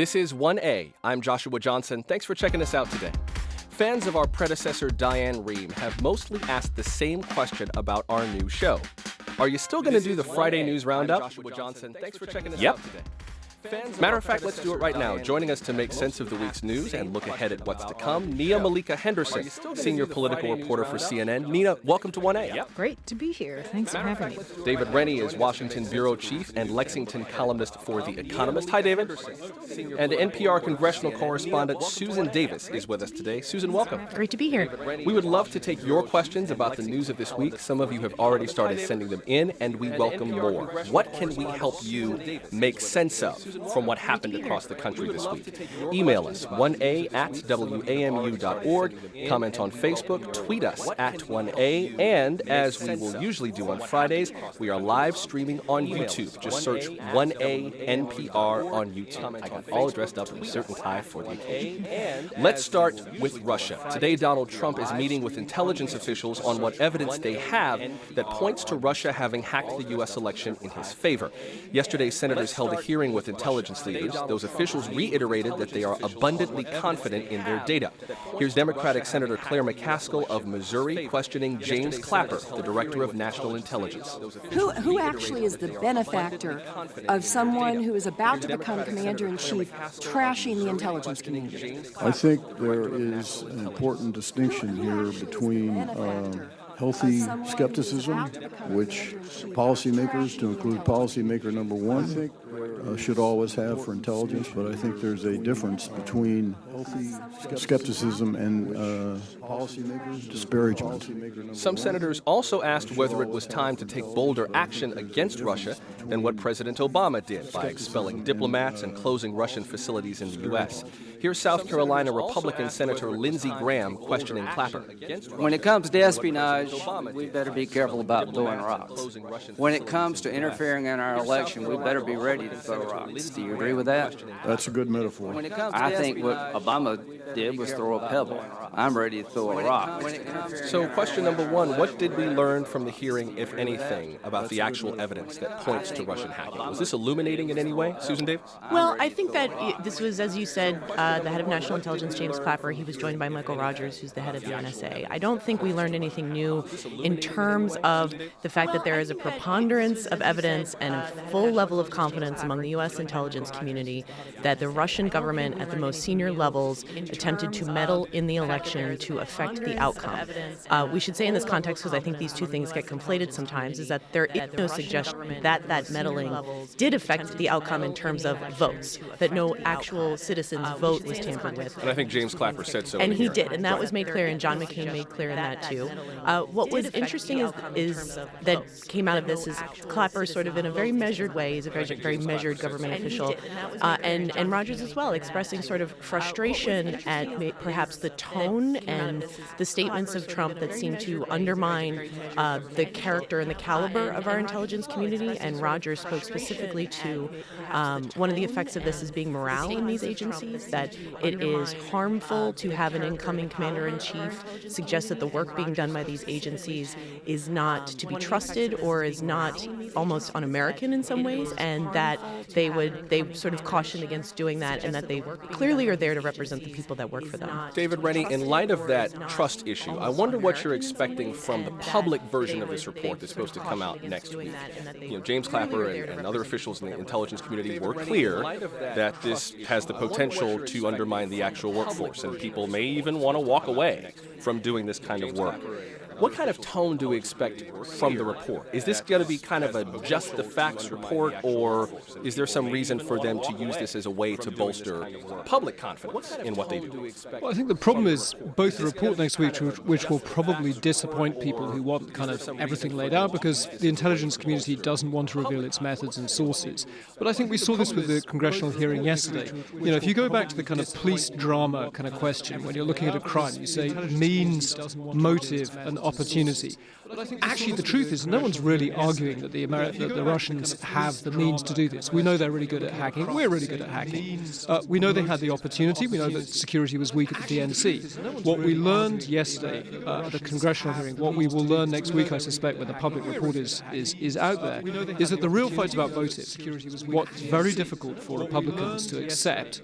This is 1A. I'm Joshua Johnson. Thanks for checking us out today. Fans of our predecessor, Diane Rehm, have mostly asked the same question about our new show. Are you still going to do the Friday News Roundup? Joshua Johnson. Thanks for checking us out today. Matter of fact, let's do it right now. Joining us to make sense of the week's news and look ahead at what's to come, Nia Malika Henderson, senior political reporter for CNN. Nia, welcome to 1A. Great to be here. Thanks for having me. David Rennie is Washington bureau chief and Lexington columnist for The Economist. Hi, David. And NPR congressional correspondent Susan Davis is with us today. Susan, welcome. Great to be here. We would love to take your questions about the news of this week. Some of you have already started sending them in, and we welcome more. What can we help you make sense of from what happened across the country this week? Email us, 1a@wamu.org, comment on Facebook, tweet us at 1a, and as we will usually do on Fridays, we are live streaming on YouTube. Just search 1A NPR on YouTube. I got all dressed up in a certain tie for the occasion. Let's start with Russia. Today, Donald Trump is meeting with intelligence officials on what evidence they have that points to Russia having hacked the U.S. election in his favor. Yesterday, senators held a hearing with intelligence leaders. Those officials reiterated that they are abundantly confident in their data. Here's Democratic Senator Claire McCaskill of Missouri questioning James Clapper, the Director of National Intelligence. Who actually is the benefactor of someone who is about to become commander-in-chief trashing the intelligence community? I think there is an important distinction here between healthy skepticism, which policymakers, to include policymaker number one, should always have for intelligence, but I think there's a difference between healthy skepticism and disparagement. Some senators also asked whether it was time to take bolder action against Russia than what President Obama did by expelling diplomats and closing Russian facilities in the U.S. Here's South Carolina Republican Senator Lindsey Graham questioning Clapper. When it comes to espionage, we better be careful about throwing rocks. When it comes to interfering in our election, we better be ready to throw rocks. Do you agree with that? That's a good metaphor. I think what Obama did was throw a pebble. I'm ready to throw a rock. So question number one, what did we learn from the hearing, if anything, about the actual evidence that points to Russian hacking? Was this illuminating in any way? Susan Davis? Well, I think that this was, as you said, the head of National Intelligence, James Clapper. He was joined by Michael Rogers, who's the head of the NSA. I don't think we learned anything new in terms of the fact that there is a preponderance of evidence and a full level of confidence among the U.S. intelligence community that the Russian government at the most senior levels attempted to meddle in the election to affect the outcome. We should say in this context, because I think these two things get conflated sometimes, is that there is no suggestion that that meddling did affect the outcome in terms of votes, that no actual citizen's vote was tampered with. And I think James Clapper said so. And he did, and that was made clear, and John McCain made clear in that too. What was interesting is that came out of this is Clapper sort of in a very measured way, he's a very measured government official, and Rogers as well, expressing sort of frustration at perhaps the tone and the statements of Trump that seem to undermine the character and the caliber of our intelligence community. And Rogers spoke specifically to one of the effects of this is being morale in these agencies, that it is harmful to have an incoming commander-in-chief suggest that the work being done by these agencies is not to be trusted or is not almost un-American in some ways, and that they sort of cautioned against doing that, and that they clearly are there to represent the people that work for them. David Rennie, in light of that trust issue, I wonder what you're expecting from the public version of this report that's supposed to come out next week. James Clapper and other officials in the intelligence community were clear that this has the potential to undermine the actual workforce, and people may even want to walk away from doing this kind of work. What kind of tone do we expect from the report? Is this going to be kind of a just the facts report, or is there some reason for them to use this as a way to bolster public confidence in what they do? Well, I think the problem is both the report next week, which will probably disappoint people who want kind of everything laid out, because the intelligence community doesn't want to reveal its methods and sources. But I think we saw this with the congressional hearing yesterday. If you go back to the kind of police drama kind of question, when you're looking at a crime, you say means, motive, and opportunity. Actually, the truth is, no one's really arguing that the Russians have the means to do this. We know they're really good at hacking. We're really good at hacking. We know they had the opportunity. We know that security was weak at the DNC. What we learned yesterday at the congressional hearing, what we will learn next week, I suspect, when the public report is out there, is that the real fight's about motive. What's very difficult for Republicans to accept,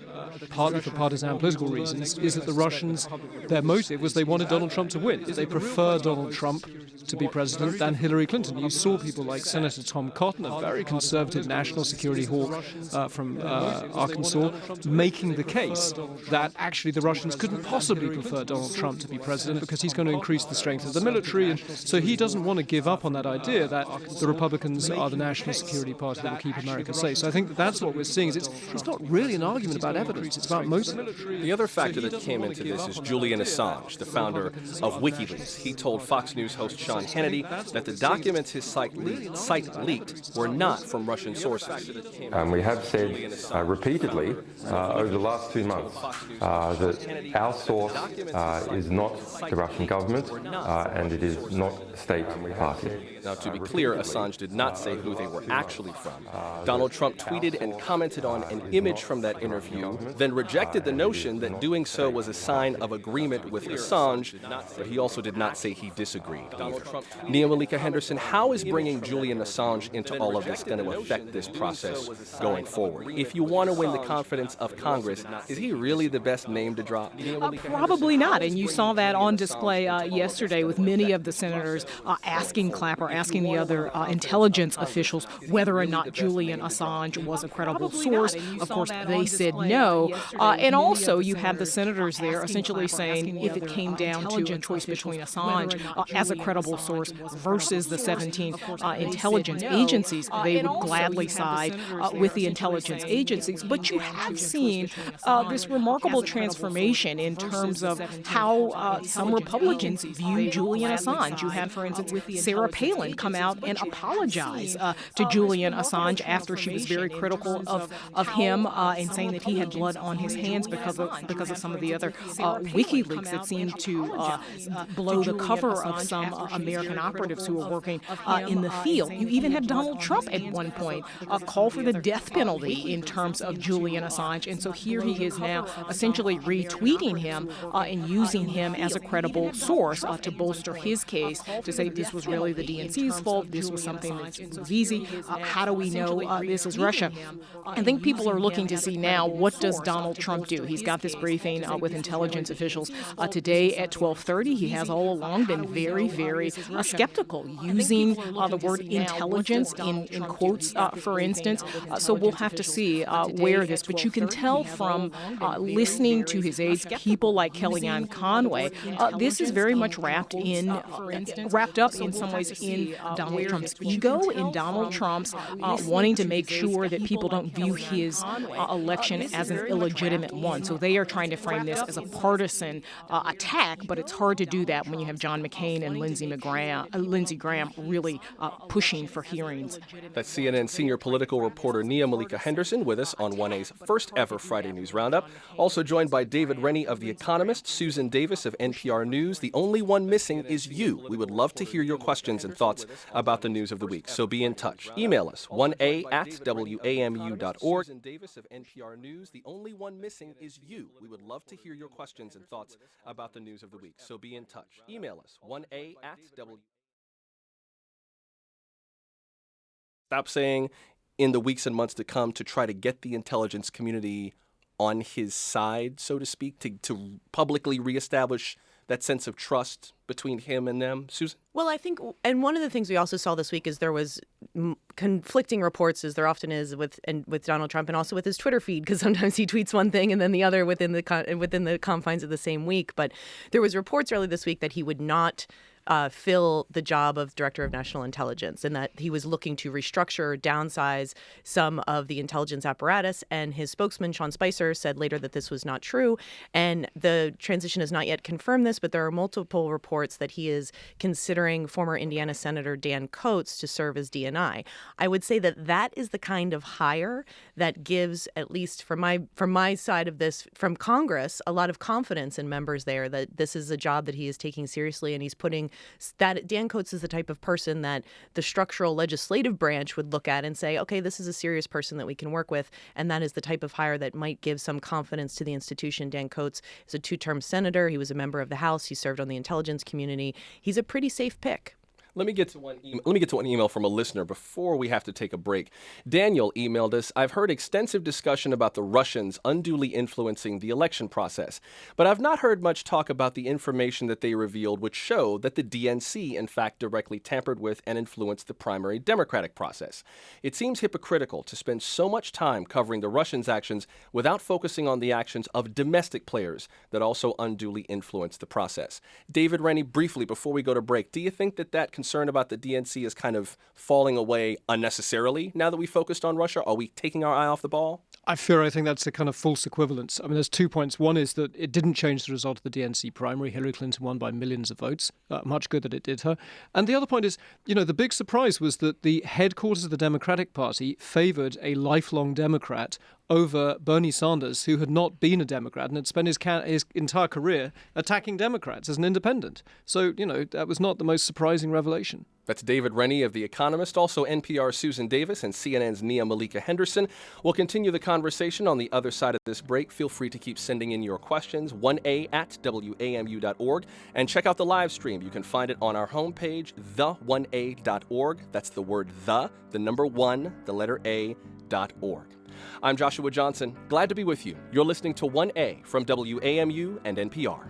partly for partisan and political reasons, is that the Russians, their motive was they wanted Donald Trump to win. They prefer Donald Trump to be president than Hillary Clinton. You saw people like Senator Tom Cotton, a very conservative national security hawk from Arkansas, making the case that actually the Russians couldn't possibly prefer Donald Trump to be president because he's going to increase the strength of the military. And so he doesn't want to give up on that idea that the Republicans are the national security party that will keep America safe. So I think that's what we're seeing. Is it's not really an argument about evidence. It's about motive. The other factor that came into this is Julian Assange, the founder of WikiLeaks. He told Fox News host Sean Hannity that the documents his site leaked were not from Russian sources. We have said repeatedly over the last 2 months that our source is not the Russian government and it is not a state party. Now, to be clear, Assange did not say who they were actually from. Donald Trump tweeted and commented on an image from that interview, then rejected the notion that doing so was a sign of agreement with Assange, but he also did not say he disagreed either. Nia Malika Henderson, how is bringing Julian Assange into all of this going to affect this process going forward? If you want to win the confidence of Congress, is he really the best name to drop? Probably not, and you saw that on display yesterday with many of the senators asking Clapper, asking the other intelligence officials whether or not Julian Assange was a credible source. Of course, they said no. And also, you had the senators there essentially saying if it came down to a choice between Assange as a credible source versus the 17 intelligence agencies, they would gladly side with the intelligence agencies. But you have seen this remarkable transformation in terms of how some Republicans view Julian Assange. You had, for instance, Sarah Palin come out and apologize to Julian Assange after she was very critical of him and saying that he had blood on his hands because of some of the other WikiLeaks that seemed to blow the cover of some American operatives who were working in the field. You even had Donald Trump at one point call for the death penalty in terms of Julian Assange. And so here he is now essentially retweeting him and using him as a credible source to bolster his case, to say this was really the DNC's fault, this was something that was easy. How do we know this is Russia? I think people are looking to see now, what does Donald Trump do? He's got this briefing with intelligence officials today at 12:30. He has all along been very, very skeptical, using the word intelligence in quotes, for instance. So we'll have to see where this, but you can tell from listening to his aides, people like Kellyanne Conway, this is very much wrapped up in some ways in Donald Trump's ego, in Donald Trump's wanting to make sure that people don't view his election as an illegitimate one. So they are trying to frame this as a partisan attack, but it's hard to do that when you have John McCain and Lindsey Graham really pushing for hearings. That's CNN senior political reporter Nia Malika Henderson with us on 1A's first ever Friday News Roundup. Also joined by David Rennie of The Economist, Susan Davis of NPR News. The only one missing is you. We would love to hear your questions and thoughts about the news of the week, so be in touch. Email us, 1A@WAMU.org. Susan Davis of NPR News. The only one missing is you. We would love to hear your questions and thoughts about the news of the week, so be in touch. Email us, 1A@WAMU. Stop saying in the weeks and months to come to try to get the intelligence community on his side, so to speak, to publicly reestablish that sense of trust between him and them? Susan? Well, I think, and one of the things we also saw this week is there was conflicting reports, as there often is with Donald Trump, and also with his Twitter feed, because sometimes he tweets one thing and then the other within the confines of the same week. But there was reports early this week that he would not fill the job of Director of National Intelligence, and that he was looking to restructure, downsize some of the intelligence apparatus. And his spokesman, Sean Spicer, said later that this was not true. And the transition has not yet confirmed this, but there are multiple reports that he is considering former Indiana Senator Dan Coats to serve as DNI. I would say that that is the kind of hire that gives, at least from my side of this, from Congress, a lot of confidence in members there that this is a job that he is taking seriously, and he's putting that Dan Coats is the type of person that the structural legislative branch would look at and say, okay, this is a serious person that we can work with, and that is the type of hire that might give some confidence to the institution. Dan Coats is a 2-term senator. He was a member of the House. He served on the intelligence community. He's a pretty safe pick. Let me get to one email from a listener before we have to take a break. Daniel emailed us, I've heard extensive discussion about the Russians unduly influencing the election process, but I've not heard much talk about the information that they revealed which showed that the DNC, in fact, directly tampered with and influenced the primary Democratic process. It seems hypocritical to spend so much time covering the Russians' actions without focusing on the actions of domestic players that also unduly influenced the process. David Rennie, briefly, before we go to break, do you think that concern about the DNC is kind of falling away unnecessarily now that we focused on Russia? Are we taking our eye off the ball? I think that's a kind of false equivalence. I mean, there's 2 points. One is that it didn't change the result of the DNC primary. Hillary Clinton won by millions of votes. Much good that it did her. And the other point is, the big surprise was that the headquarters of the Democratic Party favored a lifelong Democrat over Bernie Sanders, who had not been a Democrat and had spent his entire career attacking Democrats as an independent. So, that was not the most surprising revelation. That's David Rennie of The Economist, also NPR's Susan Davis and CNN's Nia Malika Henderson. We'll continue the conversation on the other side of this break. Feel free to keep sending in your questions, 1a@wamu.org, and check out the live stream. You can find it on our homepage, the1a.org. That's the word the number 1, the letter a.org. I'm Joshua Johnson. Glad to be with you. You're listening to 1A from WAMU and NPR.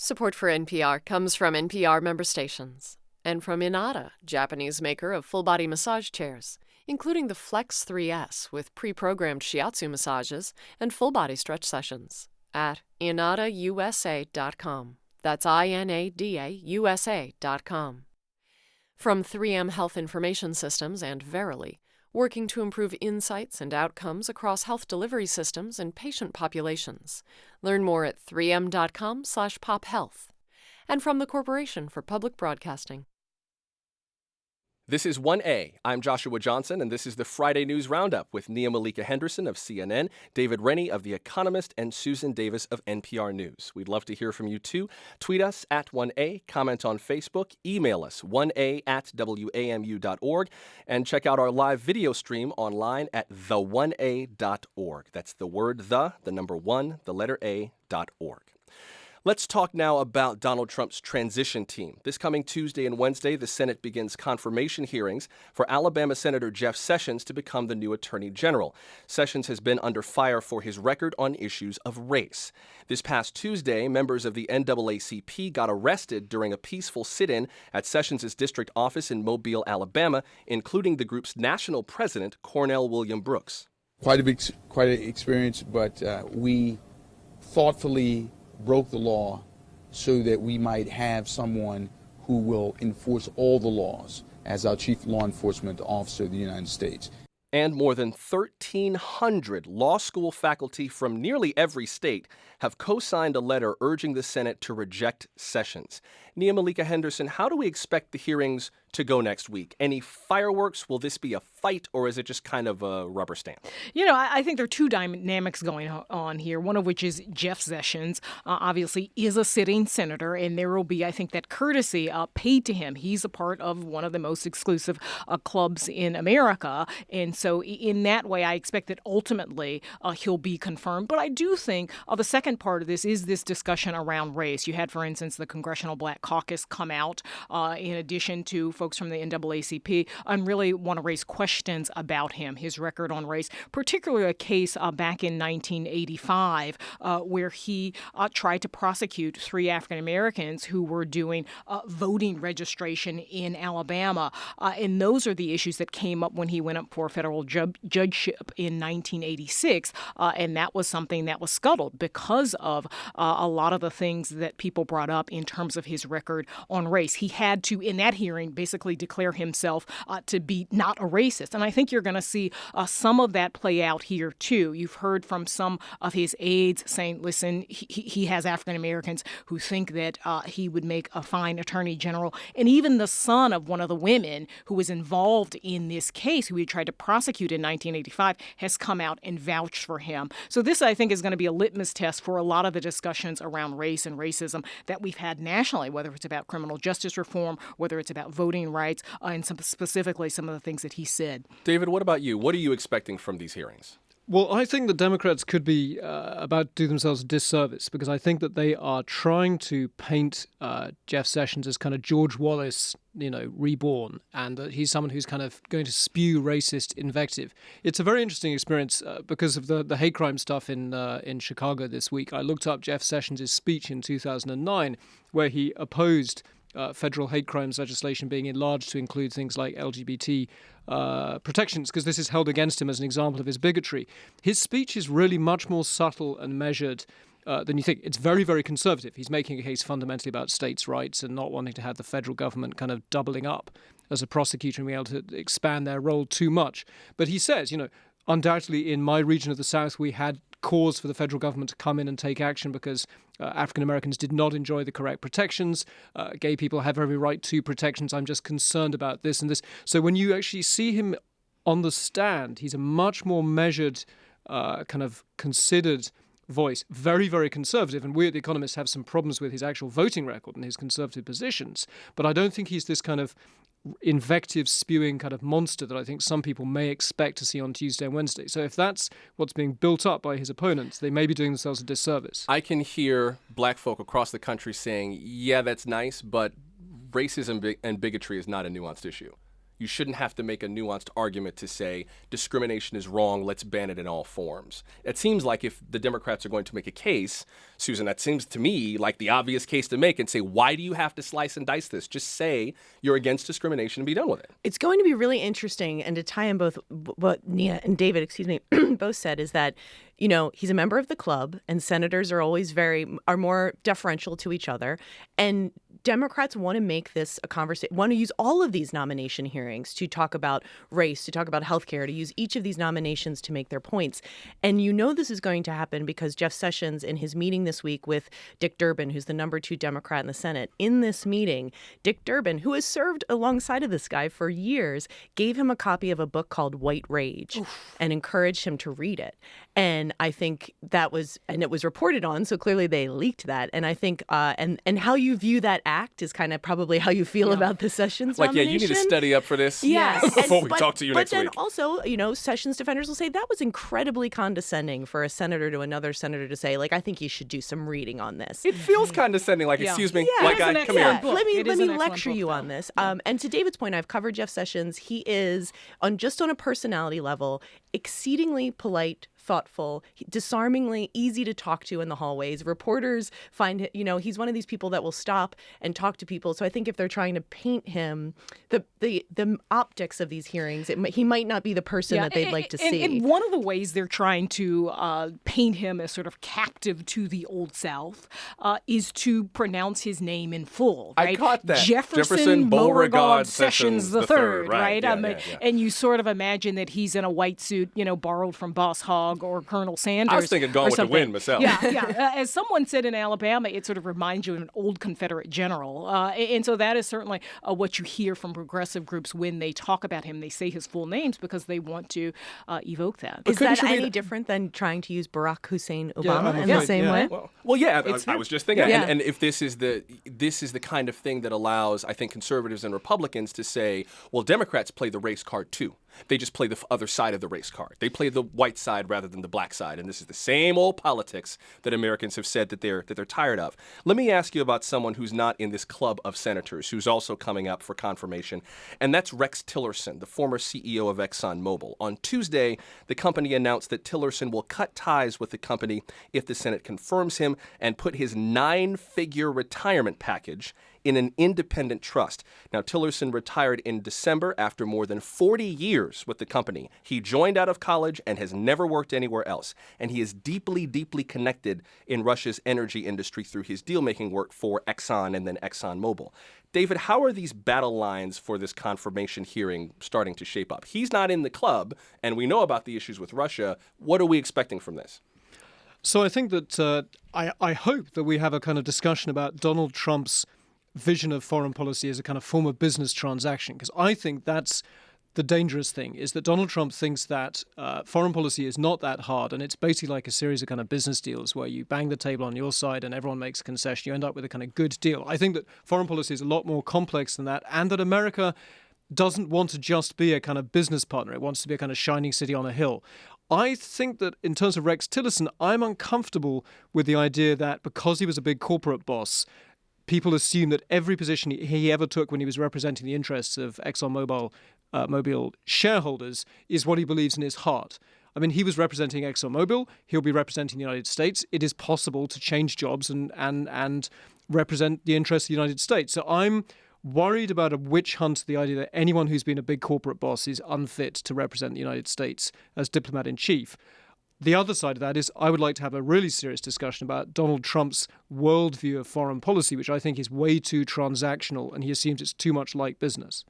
Support for NPR comes from NPR member stations and from Inada, Japanese maker of full-body massage chairs, including the Flex 3S with pre-programmed shiatsu massages and full-body stretch sessions at inadausa.com. That's INADAUSA.com. From 3M Health Information Systems and Verily, working to improve insights and outcomes across health delivery systems and patient populations. Learn more at 3m.com/pophealth. And from the Corporation for Public Broadcasting. This is 1A. I'm Joshua Johnson, and this is the Friday News Roundup with Nia Malika Henderson of CNN, David Rennie of The Economist, and Susan Davis of NPR News. We'd love to hear from you, too. Tweet us at 1A, comment on Facebook, email us 1a@wamu.org, and check out our live video stream online at the1a.org. That's the word the number 1, the letter a.org. Let's talk now about Donald Trump's transition team. This coming Tuesday and Wednesday, the Senate begins confirmation hearings for Alabama Senator Jeff Sessions to become the new Attorney General. Sessions has been under fire for his record on issues of race. This past Tuesday, members of the NAACP got arrested during a peaceful sit-in at Sessions' district office in Mobile, Alabama, including the group's national president, Cornell William Brooks. Quite an experience, but we thoughtfully broke the law so that we might have someone who will enforce all the laws as our chief law enforcement officer of the United States. And more than 1,300 law school faculty from nearly every state have co-signed a letter urging the Senate to reject Sessions. Nia Malika Henderson, how do we expect the hearings to go next week? Any fireworks? Will this be a fight, or is it just kind of a rubber stamp? I think there are two dynamics going on here, one of which is Jeff Sessions obviously is a sitting senator, and there will be, I think, that courtesy paid to him. He's a part of one of the most exclusive clubs in America, and so in that way, I expect that ultimately he'll be confirmed. But I do think the second part of this is this discussion around race. You had, for instance, the Congressional Black Caucus come out in addition to folks from the NAACP and really want to raise questions about him, his record on race, particularly a case back in 1985 where he tried to prosecute 3 African Americans who were doing voting registration in Alabama. And those are the issues that came up when he went up for a federal judgeship in 1986. And that was something that was scuttled because of a lot of the things that people brought up in terms of his record on race. He had to, in that hearing, basically declare himself to be not a racist. And I think you're going to see some of that play out here, too. You've heard from some of his aides saying, listen, he has African Americans who think that he would make a fine attorney general. And even the son of one of the women who was involved in this case, who he tried to prosecute in 1985, has come out and vouched for him. So this, I think, is going to be a litmus test for a lot of the discussions around race and racism that we've had nationally, whether it's about criminal justice reform, whether it's about voting rights, and specifically some of the things that he said. David, what about you? What are you expecting from these hearings? Well, I think the Democrats could be about to do themselves a disservice because I think that they are trying to paint Jeff Sessions as kind of George Wallace, reborn, and that he's someone who's kind of going to spew racist invective. It's a very interesting experience because of the hate crime stuff in Chicago this week. I looked up Jeff Sessions' speech in 2009 where he opposed federal hate crimes legislation being enlarged to include things like LGBT protections, because this is held against him as an example of his bigotry. His speech is really much more subtle and measured than you think. It's very, very conservative. He's making a case fundamentally about states' rights and not wanting to have the federal government kind of doubling up as a prosecutor and being able to expand their role too much. But he says, undoubtedly in my region of the South, we had cause for the federal government to come in and take action because African Americans did not enjoy the correct protections. Gay people have every right to protections. I'm just concerned about this and this. So when you actually see him on the stand, he's a much more measured, kind of considered voice, very, very conservative. And we at The Economist have some problems with his actual voting record and his conservative positions. But I don't think he's this kind of invective spewing kind of monster that I think some people may expect to see on Tuesday and Wednesday. So if that's what's being built up by his opponents, they may be doing themselves a disservice. I can hear black folk across the country saying, yeah, that's nice, but racism and bigotry is not a nuanced issue. You shouldn't have to make a nuanced argument to say discrimination is wrong, let's ban it in all forms. It seems like if the Democrats are going to make a case, Susan, that seems to me like the obvious case to make and say, why do you have to slice and dice this? Just say you're against discrimination and be done with it. It's going to be really interesting, and to tie in both what Nia and David, both said is that, he's a member of the club, and senators are always are more deferential to each other, and Democrats want to make this a conversation, want to use all of these nomination hearings to talk about race, to talk about healthcare, to use each of these nominations to make their points. And this is going to happen because Jeff Sessions, in his meeting this week with Dick Durbin, who's the number 2 Democrat in the Senate, in this meeting, Dick Durbin, who has served alongside of this guy for years, gave him a copy of a book called White Rage and encouraged him to read it. And And I think that was, and it was reported on, so clearly they leaked that. And I think, and how you view that act is kind of probably how you feel about the Sessions nomination. You need to study up for this before we talk to you next week. But then also, Sessions defenders will say that was incredibly condescending for a senator to another senator to say, I think you should do some reading on this. It feels condescending, excuse me, come here. Let me lecture you on this. And to David's point, I've covered Jeff Sessions. He is, on a personality level, exceedingly polite, thoughtful, disarmingly easy to talk to in the hallways. Reporters find, he's one of these people that will stop and talk to people. So I think if they're trying to paint him, the optics of these hearings, he might not be the person that they'd like to see. And one of the ways they're trying to paint him as sort of captive to the Old South is to pronounce his name in full, right? I caught that. Jefferson Beauregard Sessions III, right? Yeah. And you sort of imagine that he's in a white suit, borrowed from Boss Hogg or Colonel Sanders. I was thinking Gone with the Wind myself. Yeah. As someone said in Alabama, it sort of reminds you of an old Confederate general. And so that is certainly what you hear from progressive groups when they talk about him. They say his full names because they want to evoke that. Is that any different than trying to use Barack Hussein Obama in the same way? I was just thinking, and if this is the kind of thing that allows, I think, conservatives and Republicans to say, well, Democrats play the race card too. They just play the other side of the race card. They play the white side rather than the black side. And this is the same old politics that Americans have said that they're tired of. Let me ask you about someone who's not in this club of senators, who's also coming up for confirmation, and that's Rex Tillerson, the former CEO of ExxonMobil. On Tuesday, the company announced that Tillerson will cut ties with the company if the Senate confirms him and put his 9-figure retirement package in an independent trust. Now, Tillerson retired in December after more than 40 years with the company. He joined out of college and has never worked anywhere else. And he is deeply, deeply connected in Russia's energy industry through his deal-making work for Exxon and then ExxonMobil. David, how are these battle lines for this confirmation hearing starting to shape up? He's not in the club, and we know about the issues with Russia. What are we expecting from this? So I think that I hope that we have a kind of discussion about Donald Trump's vision of foreign policy as a kind of form of business transaction, because I think that's the dangerous thing, is that Donald Trump thinks that foreign policy is not that hard, and it's basically like a series of kind of business deals where you bang the table on your side and everyone makes a concession. You end up with a kind of good deal. I think that foreign policy is a lot more complex than that, and that America doesn't want to just be a kind of business partner. It wants to be a kind of shining city on a hill. I think that in terms of Rex Tillerson, I'm uncomfortable with the idea that because he was a big corporate boss, people assume that every position he ever took when he was representing the interests of ExxonMobil Mobil shareholders is what he believes in his heart. I mean, he was representing ExxonMobil. He'll be representing the United States. It is possible to change jobs and represent the interests of the United States. So I'm worried about a witch hunt, the idea that anyone who's been a big corporate boss is unfit to represent the United States as diplomat-in-chief. The other side of that is I would like to have a really serious discussion about Donald Trump's worldview of foreign policy, which I think is way too transactional, and he assumes it's too much like business.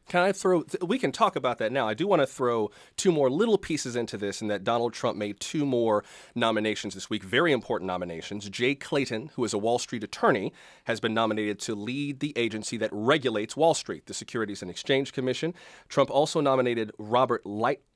We can talk about that now. I do want to throw two more little pieces into this, in that Donald Trump made two more nominations this week, very important nominations. Jay Clayton, who is a Wall Street attorney, has been nominated to lead the agency that regulates Wall Street, the Securities and Exchange Commission. Trump also nominated Robert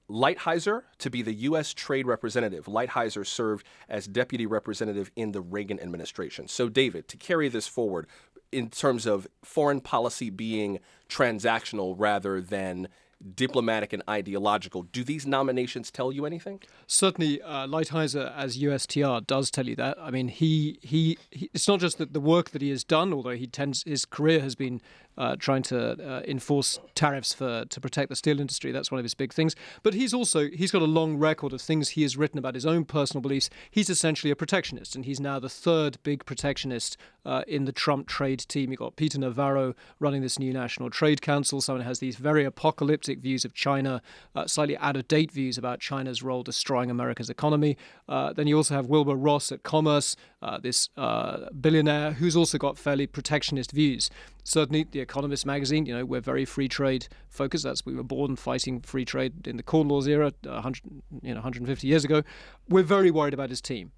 Lighthizer to be the U.S. Trade Representative. Lighthizer served as deputy representative in the Reagan administration. So, David, to carry this forward in terms of foreign policy being transactional rather than diplomatic and ideological, do these nominations tell you anything? Certainly, Lighthizer as USTR does tell you that. I mean, he it's not just that the work that he has done, although his career has been trying to enforce tariffs to protect the steel industry. That's one of his big things. But he's got a long record of things he has written about his own personal beliefs. He's essentially a protectionist, and he's now the third big protectionist in the Trump trade team. You've got Peter Navarro running this new National Trade Council. Someone who has these very apocalyptic views of China, slightly out-of-date views about China's role destroying America's economy. Then you also have Wilbur Ross at Commerce, this billionaire who's also got fairly protectionist views. Certainly, The Economist magazine, we're very free trade focused. We were born fighting free trade in the Corn Laws era, 150 years ago. We're very worried about his team.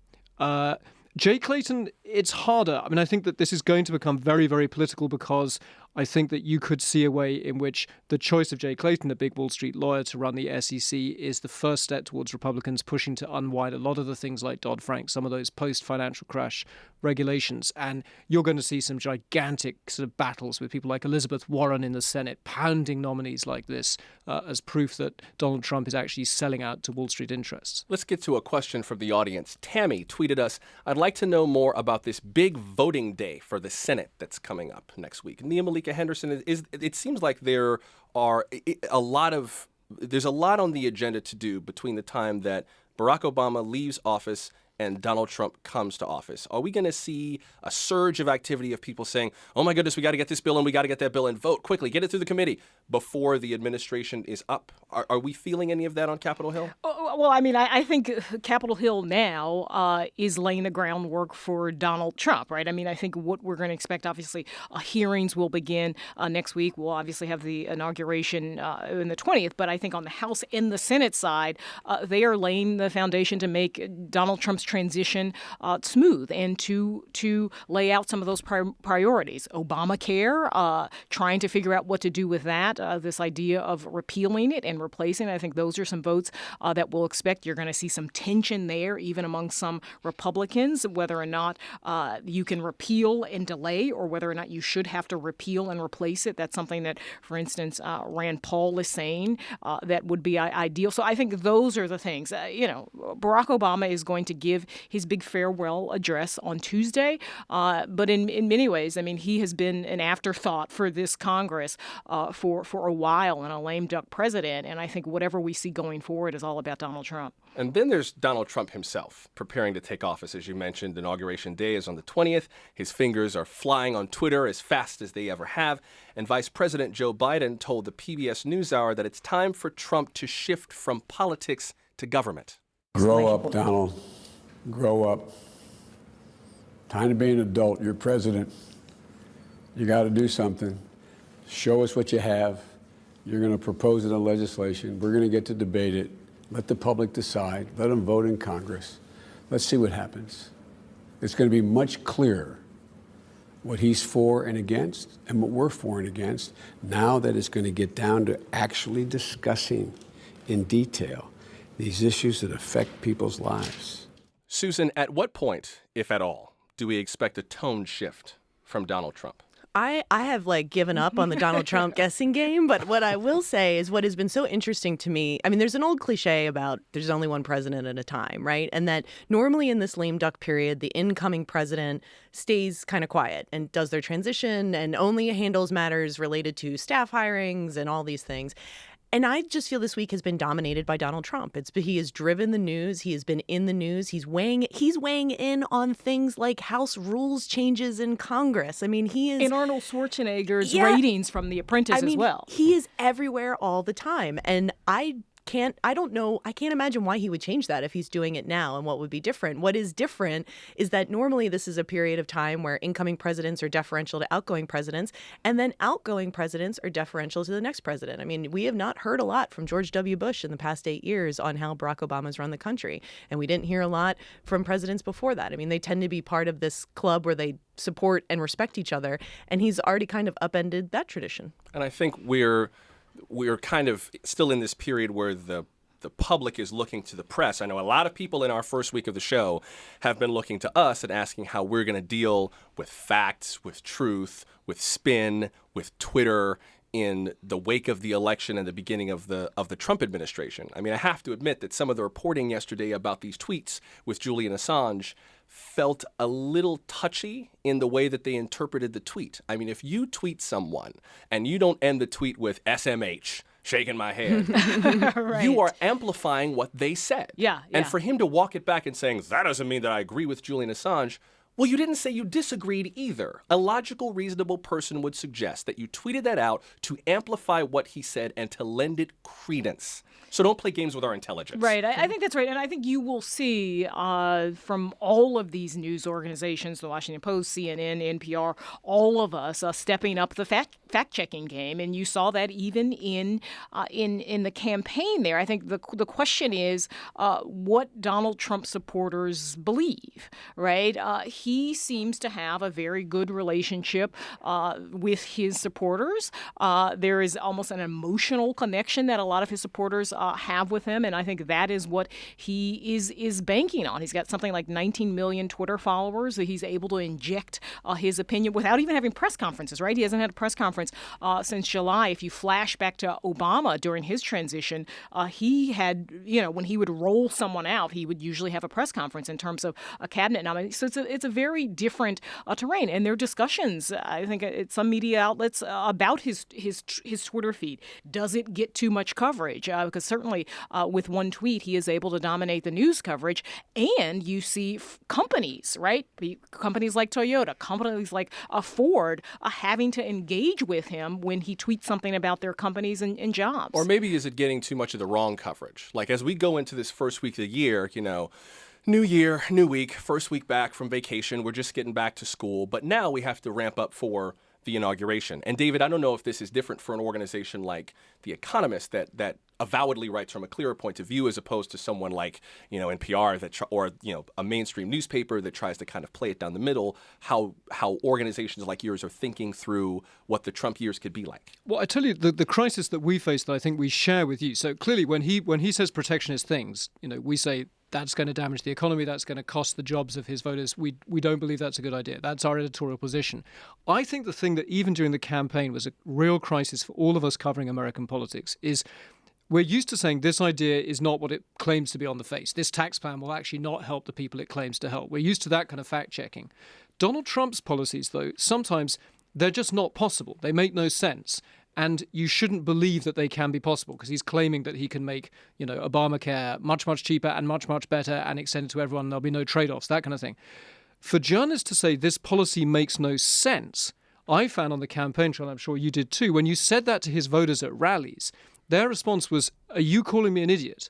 Jay Clayton, it's harder. I mean, I think that this is going to become very, very political because I think that you could see a way in which the choice of Jay Clayton, a big Wall Street lawyer, to run the SEC is the first step towards Republicans pushing to unwind a lot of the things like Dodd-Frank, some of those post-financial crash regulations. And you're going to see some gigantic sort of battles with people like Elizabeth Warren in the Senate pounding nominees like this as proof that Donald Trump is actually selling out to Wall Street interests. Let's get to a question from the audience. Tammy tweeted us, I'd like to know more about this big voting day for the Senate that's coming up next week. Nia Malika Henderson, it seems like there's a lot on the agenda to do between the time that Barack Obama leaves office and Donald Trump comes to office. Are we going to see a surge of activity of people saying, oh my goodness, we got to get this bill and we got to get that bill and vote quickly, get it through the committee before the administration is up? Are we feeling any of that on Capitol Hill? Well, I mean, I think Capitol Hill now is laying the groundwork for Donald Trump, right? I mean, I think what we're going to expect, obviously, hearings will begin next week. We'll obviously have the inauguration on the 20th, but I think on the House and the Senate side, they are laying the foundation to make Donald Trump's transition smooth and to lay out some of those priorities. Obamacare, trying to figure out what to do with that, this idea of repealing it and replacing it. I think those are some votes that we'll expect. You're going to see some tension there, even among some Republicans, whether or not you can repeal and delay or whether or not you should have to repeal and replace it. That's something that, for instance, Rand Paul is saying that would be ideal. So I think those are the things. Barack Obama is going to give his big farewell address on Tuesday. But in many ways, I mean, he has been an afterthought for this Congress for a while and a lame duck president. And I think whatever we see going forward is all about Donald Trump. And then there's Donald Trump himself preparing to take office. As you mentioned, Inauguration Day is on the 20th. His fingers are flying on Twitter as fast as they ever have. And Vice President Joe Biden told the PBS NewsHour that it's time for Trump to shift from politics to government. Grow up, Donald. Grow up. Time to be an adult. You're president. You got to do something. Show us what you have. You're going to propose it in legislation. We're going to get to debate it. Let the public decide. Let them vote in Congress. Let's see what happens. It's going to be much clearer what he's for and against and what we're for and against now that it's going to get down to actually discussing in detail these issues that affect people's lives. Susan, at what point, if at all, do we expect a tone shift from Donald Trump? I have given up on the Donald Trump guessing game, but what I will say is what has been so interesting to me. I mean, there's an old cliche about there's only one president at a time, right? And that normally in this lame duck period, the incoming president stays kind of quiet and does their transition and only handles matters related to staff hirings and all these things. And I just feel this week has been dominated by Donald Trump. He has driven the news. He has been in the news. He's weighing in on things like House rules changes in Congress. I mean, he is... And Arnold Schwarzenegger's ratings from The Apprentice as well. He is everywhere all the time. And I can't imagine why he would change that if he's doing it now and what would be different. What is different is that normally this is a period of time where incoming presidents are deferential to outgoing presidents, and then outgoing presidents are deferential to the next president. I mean, we have not heard a lot from George W. Bush in the past 8 years on how Barack Obama's run the country, and we didn't hear a lot from presidents before that. I mean, they tend to be part of this club where they support and respect each other, and he's already kind of upended that tradition. And I think we're kind of still in this period where the public is looking to the press. I know a lot of people in our first week of the show have been looking to us and asking how we're going to deal with facts, with truth, with spin, with Twitter in the wake of the election and the beginning of the Trump administration. I mean, I have to admit that some of the reporting yesterday about these tweets with Julian Assange felt a little touchy in the way that they interpreted the tweet. I mean, if you tweet someone and you don't end the tweet with SMH, shaking my head, right. You are amplifying what they said. Yeah. And for him to walk it back and saying, that doesn't mean that I agree with Julian Assange, well, you didn't say you disagreed either. A logical, reasonable person would suggest that you tweeted that out to amplify what he said and to lend it credence. So don't play games with our intelligence. Right. I think that's right. And I think you will see from all of these news organizations, the Washington Post, CNN, NPR, all of us stepping up the fact-checking game, and you saw that even in the campaign there. I think the question is what Donald Trump supporters believe, right? He seems to have a very good relationship with his supporters. There is almost an emotional connection that a lot of his supporters have with him, and I think that is what he is banking on. He's got something like 19 million Twitter followers that he's able to inject his opinion without even having press conferences, right? He hasn't had a press conference since July. If you flash back to Obama during his transition, he had, when he would roll someone out, he would usually have a press conference in terms of a cabinet nominee. So it's a very different terrain. And there are discussions, I think, at some media outlets about his Twitter feed. Does it get too much coverage? Because certainly with one tweet, he is able to dominate the news coverage. And you see companies, right? Companies like Toyota, companies like Ford having to engage with him when he tweets something about their companies and jobs. Or maybe is it getting too much of the wrong coverage? Like as we go into this first week of the year, new year, new week, first week back from vacation, we're just getting back to school. But now we have to ramp up for the inauguration. And David, I don't know if this is different for an organization like The Economist that avowedly writes from a clearer point of view as opposed to someone like, NPR or a mainstream newspaper that tries to kind of play it down the middle, how organizations like yours are thinking through what the Trump years could be like. Well, I tell you, the crisis that we face that I think we share with you. So clearly when he says protectionist things, we say that's going to damage the economy, that's going to cost the jobs of his voters. We don't believe that's a good idea. That's our editorial position. I think the thing that even during the campaign was a real crisis for all of us covering American politics is we're used to saying this idea is not what it claims to be on the face. This tax plan will actually not help the people it claims to help. We're used to that kind of fact-checking. Donald Trump's policies, though, sometimes they're just not possible. They make no sense. And you shouldn't believe that they can be possible because he's claiming that he can make, Obamacare much, much cheaper and much, much better and extend it to everyone. And there'll be no trade-offs, that kind of thing. For journalists to say this policy makes no sense, I found on the campaign trail, I'm sure you did too, when you said that to his voters at rallies, their response was, are you calling me an idiot?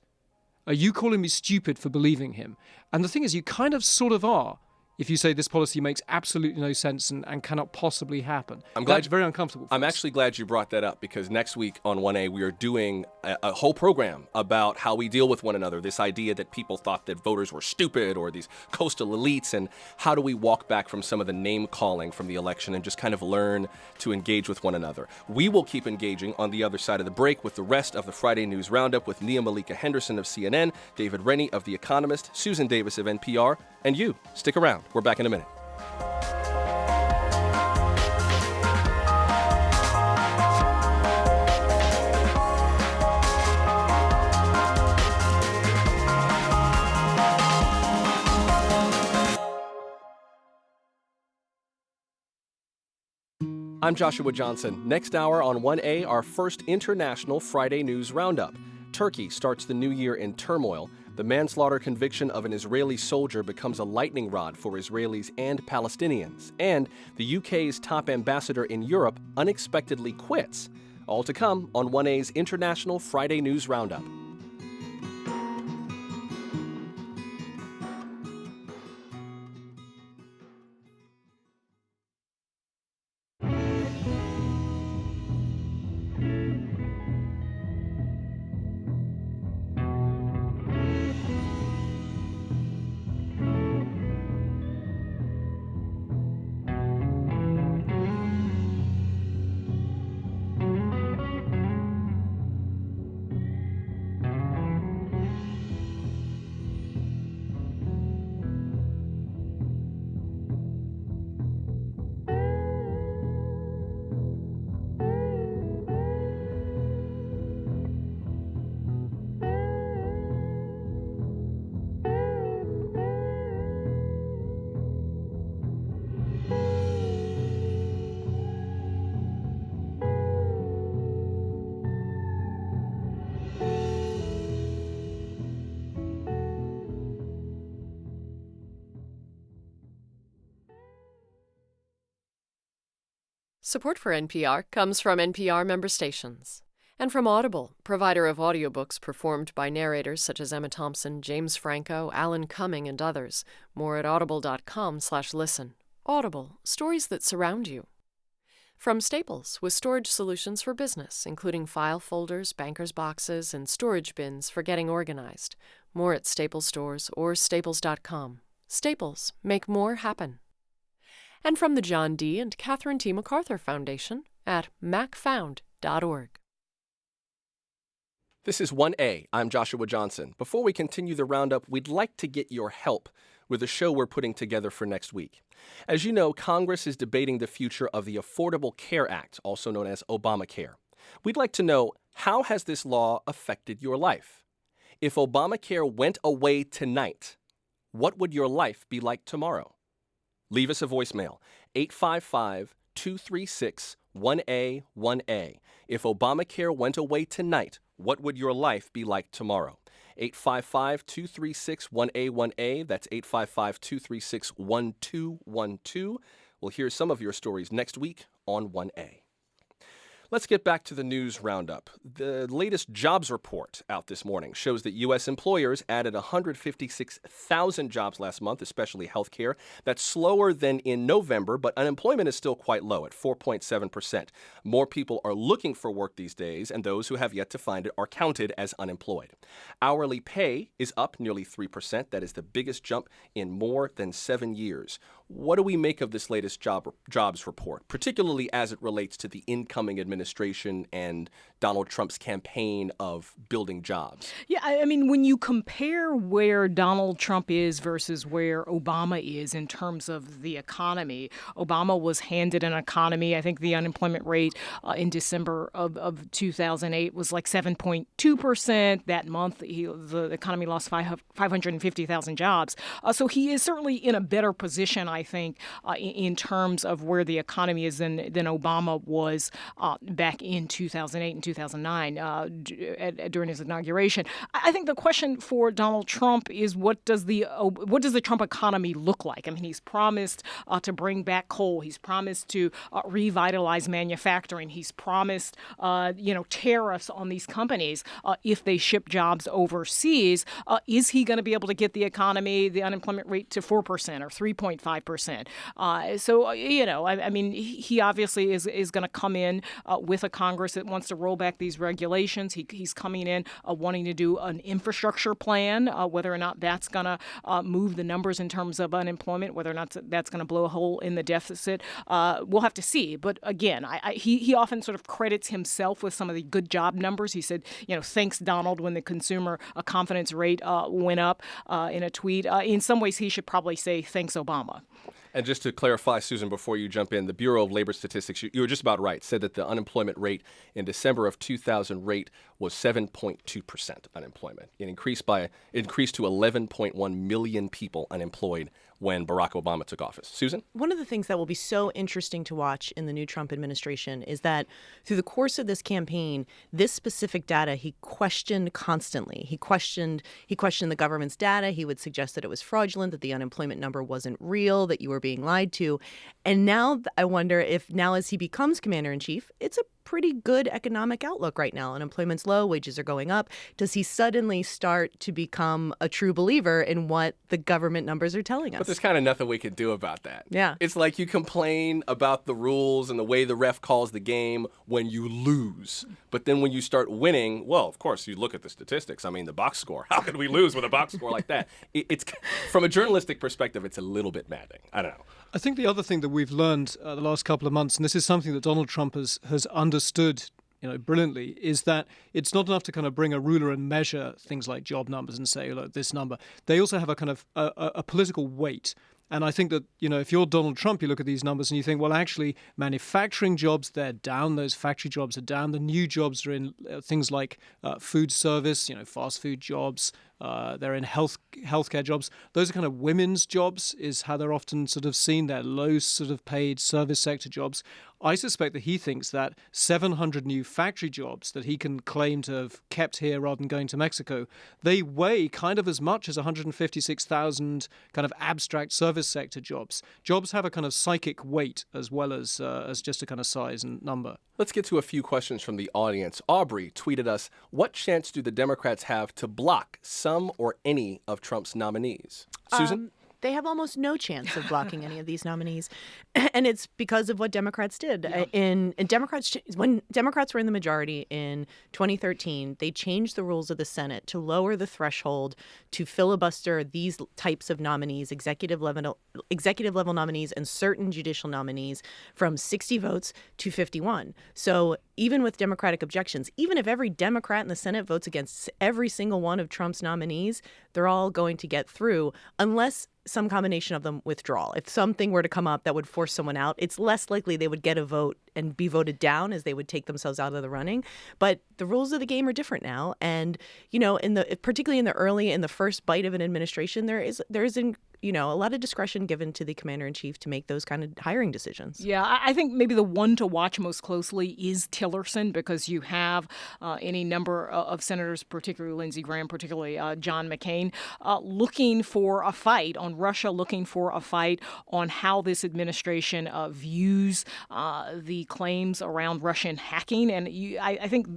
Are you calling me stupid for believing him? And the thing is, you kind of sort of are. If you say this policy makes absolutely no sense and cannot possibly happen. That's very uncomfortable for I'm us. actually glad you brought that up because next week on 1A, we are doing a whole program about how we deal with one another. This idea that people thought that voters were stupid or these coastal elites, and how do we walk back from some of the name calling from the election and just kind of learn to engage with one another. We will keep engaging on the other side of the break with the rest of the Friday News Roundup with Nia Malika Henderson of CNN, David Rennie of The Economist, Susan Davis of NPR, and you. Stick around. We're back in a minute. I'm Joshua Johnson. Next hour on 1A, our first international Friday News Roundup. Turkey starts the new year in turmoil. The manslaughter conviction of an Israeli soldier becomes a lightning rod for Israelis and Palestinians. And the UK's top ambassador in Europe unexpectedly quits. All to come on 1A's International Friday News Roundup. Support for NPR comes from NPR member stations and from Audible, provider of audiobooks performed by narrators such as Emma Thompson, James Franco, Alan Cumming, and others. More at audible.com/listen. Audible, stories that surround you. From Staples, with storage solutions for business, including file folders, banker's boxes, and storage bins for getting organized. More at Staples stores or staples.com. Staples, make more happen. And from the John D. and Catherine T. MacArthur Foundation at macfound.org. This is 1A. I'm Joshua Johnson. Before we continue the roundup, we'd like to get your help with a show we're putting together for next week. As you know, Congress is debating the future of the Affordable Care Act, also known as Obamacare. We'd like to know, how has this law affected your life? If Obamacare went away tonight, what would your life be like tomorrow? Leave us a voicemail, 855-236-1A1A. If Obamacare went away tonight, what would your life be like tomorrow? 855-236-1A1A. That's 855-236-1212. We'll hear some of your stories next week on 1A. Let's get back to the news roundup. The latest jobs report out this morning shows that U.S. employers added 156,000 jobs last month, especially healthcare. That's slower than in November, but unemployment is still quite low at 4.7%. More people are looking for work these days, and those who have yet to find it are counted as unemployed. Hourly pay is up nearly 3%. That is the biggest jump in more than 7 years. What do we make of this latest jobs report, particularly as it relates to the incoming administration and Donald Trump's campaign of building jobs? Yeah, I mean, when you compare where Donald Trump is versus where Obama is in terms of the economy, Obama was handed an economy. I think the unemployment rate in December of 2008 was like 7.2%. That month, the economy lost 550,000 jobs. So he is certainly in a better position, I think, in terms of where the economy is than Obama was back in 2008 and 2009 during his inauguration. I think the question for Donald Trump is what does the Trump economy look like? I mean, he's promised to bring back coal. He's promised to revitalize manufacturing. He's promised tariffs on these companies if they ship jobs overseas. Is he going to be able to get the economy, the unemployment rate to 4% or 3.5%? I mean, he obviously is going to come in with a Congress that wants to roll back these regulations. He's coming in wanting to do an infrastructure plan, whether or not that's going to move the numbers in terms of unemployment, whether or not that's going to blow a hole in the deficit. We'll have to see. But again, he often sort of credits himself with some of the good job numbers. He said, thanks, Donald, when the consumer confidence rate went up in a tweet. In some ways, he should probably say thanks, Obama. And just to clarify, Susan, before you jump in, the Bureau of Labor Statistics, you were just about right, said that the unemployment rate in December of 2000 was 7.2% unemployment. It increased to 11.1 million people unemployed when Barack Obama took office. Susan? One of the things that will be so interesting to watch in the new Trump administration is that through the course of this campaign, this specific data he questioned constantly. He questioned the government's data. He would suggest that it was fraudulent, that the unemployment number wasn't real, that you were being lied to. And now I wonder if now as he becomes commander-in-chief, it's a pretty good economic outlook right now. Unemployment's low, wages are going up. Does he suddenly start to become a true believer in what the government numbers are telling us? But there's kind of nothing we can do about that. Yeah. It's like you complain about the rules and the way the ref calls the game when you lose. But then when you start winning, well, of course, you look at the statistics. I mean, the box score. How could we lose with a box score like that? It's from a journalistic perspective, it's a little bit maddening. I don't know. I think the other thing that we've learned the last couple of months, and this is something that Donald Trump has understood brilliantly, is that it's not enough to kind of bring a ruler and measure things like job numbers and say, look, this number. They also have a kind of a political weight. And I think that, if you're Donald Trump, you look at these numbers and you think, well, actually, manufacturing jobs, they're down. Those factory jobs are down. The new jobs are in things like food service, fast food jobs. They're in healthcare jobs. Those are kind of women's jobs, is how they're often sort of seen. They're low sort of paid service sector jobs. I suspect that he thinks that 700 new factory jobs that he can claim to have kept here rather than going to Mexico, they weigh kind of as much as 156,000 kind of abstract service sector jobs. Jobs have a kind of psychic weight as well as just a kind of size and number. Let's get to a few questions from the audience. Aubrey tweeted us, what chance do the Democrats have to block some or any of Trump's nominees? Susan? They have almost no chance of blocking any of these nominees, and it's because of what Democrats did. When Democrats were in the majority in 2013, they changed the rules of the Senate to lower the threshold to filibuster these types of nominees, executive level nominees, and certain judicial nominees from 60 votes to 51. So even with Democratic objections, even if every Democrat in the Senate votes against every single one of Trump's nominees, they're all going to get through unless some combination of them withdraw. If something were to come up that would force someone out, it's less likely they would get a vote and be voted down as they would take themselves out of the running. But the rules of the game are different now. And, particularly in the first bite of an administration, there is a lot of discretion given to the commander-in-chief to make those kind of hiring decisions. Yeah, I think maybe the one to watch most closely is Tillerson, because you have any number of senators, particularly Lindsey Graham, particularly John McCain, looking for a fight on Russia, looking for a fight on how this administration views the claims around Russian hacking. And I think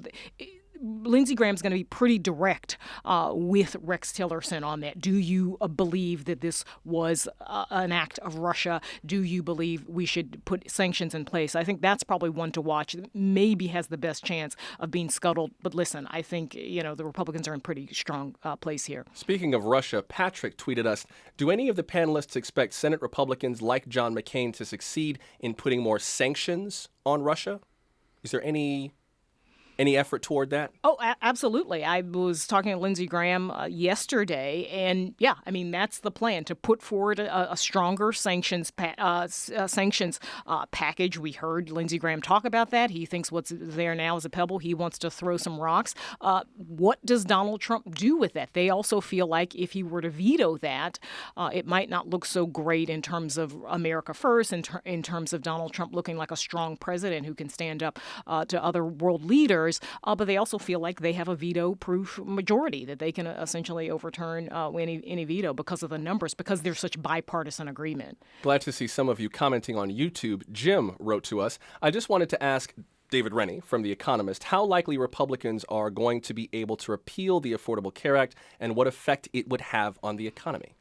Lindsey Graham's going to be pretty direct with Rex Tillerson on that. Do you believe that this was an act of Russia? Do you believe we should put sanctions in place? I think that's probably one to watch. Maybe has the best chance of being scuttled. But listen, I think the Republicans are in pretty strong place here. Speaking of Russia, Patrick tweeted us, do any of the panelists expect Senate Republicans like John McCain to succeed in putting more sanctions on Russia? Is there any effort toward that? Oh, absolutely. I was talking to Lindsey Graham yesterday, and that's the plan, to put forward a stronger sanctions package. We heard Lindsey Graham talk about that. He thinks what's there now is a pebble. He wants to throw some rocks. What does Donald Trump do with that? They also feel like if he were to veto that, it might not look so great in terms of America first, in terms of Donald Trump looking like a strong president who can stand up to other world leaders. But they also feel like they have a veto-proof majority, that they can essentially overturn any veto because of the numbers, because there's such bipartisan agreement. Glad to see some of you commenting on YouTube. Jim wrote to us, I just wanted to ask David Rennie from The Economist how likely Republicans are going to be able to repeal the Affordable Care Act and what effect it would have on the economy.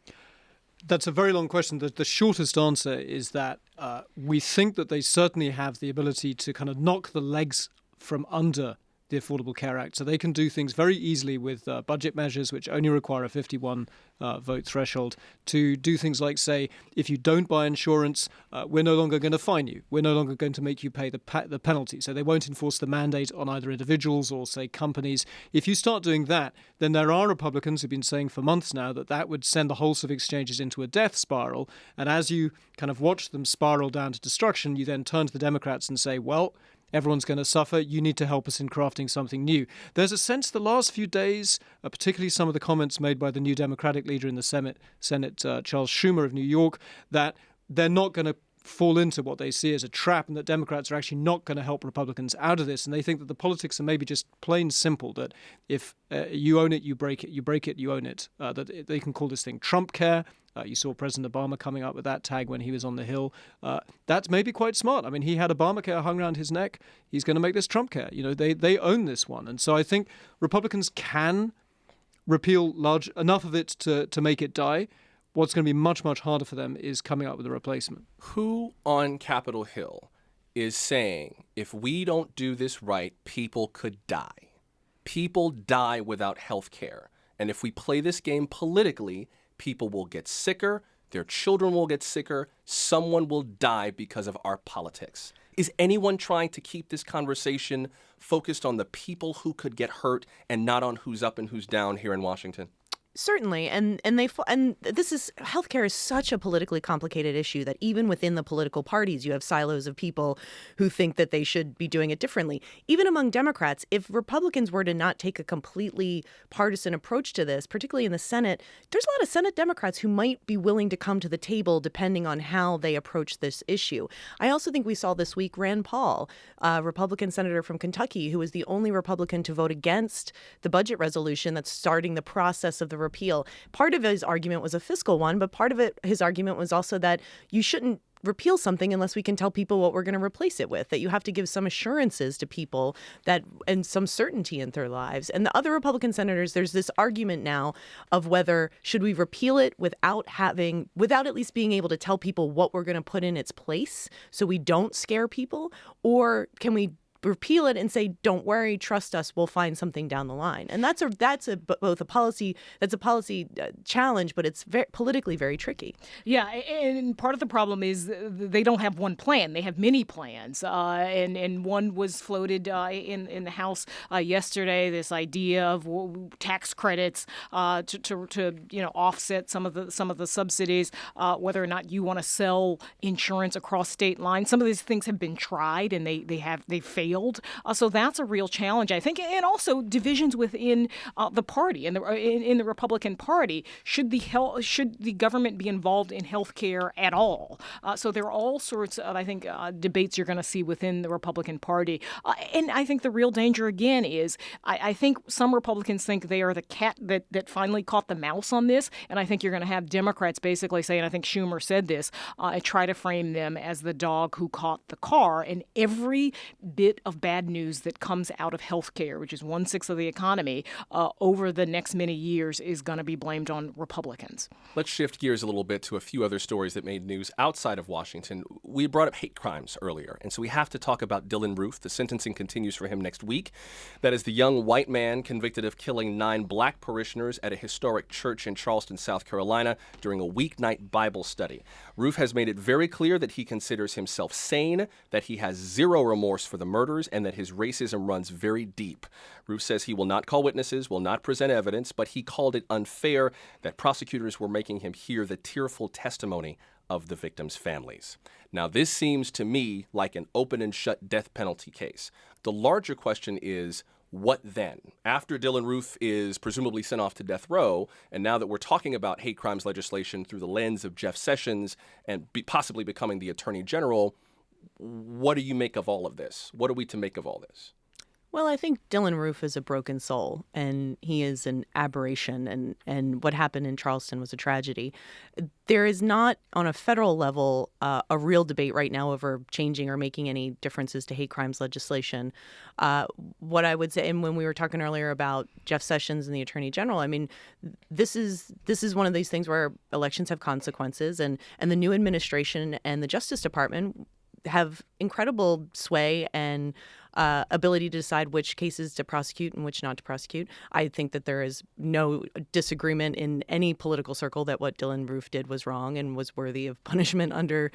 That's a very long question. The shortest answer is that we think that they certainly have the ability to kind of knock the legs from under the Affordable Care Act. So they can do things very easily with budget measures, which only require a 51 vote threshold, to do things like say, if you don't buy insurance, we're no longer going to fine you. We're no longer going to make you pay the penalty. So they won't enforce the mandate on either individuals or, say, companies. If you start doing that, then there are Republicans who've been saying for months now that would send the wholesale exchanges into a death spiral. And as you kind of watch them spiral down to destruction, you then turn to the Democrats and say, well, everyone's going to suffer. You need to help us in crafting something new. There's a sense the last few days, particularly some of the comments made by the new Democratic leader in the Senate, Charles Schumer of New York, that they're not going to fall into what they see as a trap, and that Democrats are actually not going to help Republicans out of this. And they think that the politics are maybe just plain simple, that if you own it, you break it, you break it, you own it. That they can call this thing Trump care. You saw President Obama coming up with that tag when he was on the Hill. That's maybe quite smart. I mean, he had Obamacare hung around his neck. He's going to make this Trump care. They own this one. And so I think Republicans can repeal large enough of it to make it die. What's going to be much, much harder for them is coming up with a replacement. Who on Capitol Hill is saying if we don't do this right, people could die? People die without health care. And if we play this game politically, people will get sicker, their children will get sicker, someone will die because of our politics. Is anyone trying to keep this conversation focused on the people who could get hurt and not on who's up and who's down here in Washington? Certainly, and this is healthcare is such a politically complicated issue that even within the political parties, you have silos of people who think that they should be doing it differently. Even among Democrats, if Republicans were to not take a completely partisan approach to this, particularly in the Senate, there's a lot of Senate Democrats who might be willing to come to the table depending on how they approach this issue. I also think we saw this week Rand Paul, a Republican senator from Kentucky, who was the only Republican to vote against the budget resolution that's starting the process of the repeal. Part of his argument was a fiscal one, but part of his argument was also that you shouldn't repeal something unless we can tell people what we're going to replace it with, that you have to give some assurances to people that and some certainty in their lives. And the other Republican senators, there's this argument now of whether should we repeal it without at least being able to tell people what we're going to put in its place so we don't scare people, or can we repeal it and say, don't worry, trust us, we'll find something down the line. And that's both a policy challenge, but it's politically very tricky. Yeah, and part of the problem is they don't have one plan. They have many plans. And one was floated in the House yesterday, this idea of tax credits to offset some of the subsidies, whether or not you want to sell insurance across state lines. Some of these things have been tried and they failed. So that's a real challenge, I think, and also divisions within the party and in the Republican Party. Should the government be involved in health care at all? So there are all sorts of, I think, debates you're going to see within the Republican Party. And I think the real danger, again, is I think some Republicans think they are the cat that finally caught the mouse on this. And I think you're going to have Democrats basically saying, I think Schumer said this, try to frame them as the dog who caught the car. And every bit of bad news that comes out of healthcare, which is 1/6 of the economy, over the next many years is going to be blamed on Republicans. Let's shift gears a little bit to a few other stories that made news outside of Washington. We brought up hate crimes earlier, and so we have to talk about Dylan Roof. The sentencing continues for him next week. That is the young white man convicted of killing 9 black parishioners at a historic church in Charleston, South Carolina, during a weeknight Bible study. Roof has made it very clear that he considers himself sane, that he has zero remorse for the murders, and that his racism runs very deep. Roof says he will not call witnesses, will not present evidence, but he called it unfair that prosecutors were making him hear the tearful testimony of the victims' families. Now, this seems to me like an open and shut death penalty case. The larger question is, what then? After Dylan Roof is presumably sent off to death row, and now that we're talking about hate crimes legislation through the lens of Jeff Sessions and possibly becoming the Attorney General, what do you make of all of this? What are we to make of all this? Well, I think Dylan Roof is a broken soul, and he is an aberration, and what happened in Charleston was a tragedy. There is not, on a federal level, a real debate right now over changing or making any differences to hate crimes legislation. What I would say, and when we were talking earlier about Jeff Sessions and the Attorney General, I mean, this is one of these things where elections have consequences, and the new administration and the Justice Department have incredible sway and ability to decide which cases to prosecute and which not to prosecute. I think that there is no disagreement in any political circle that what Dylan Roof did was wrong and was worthy of punishment under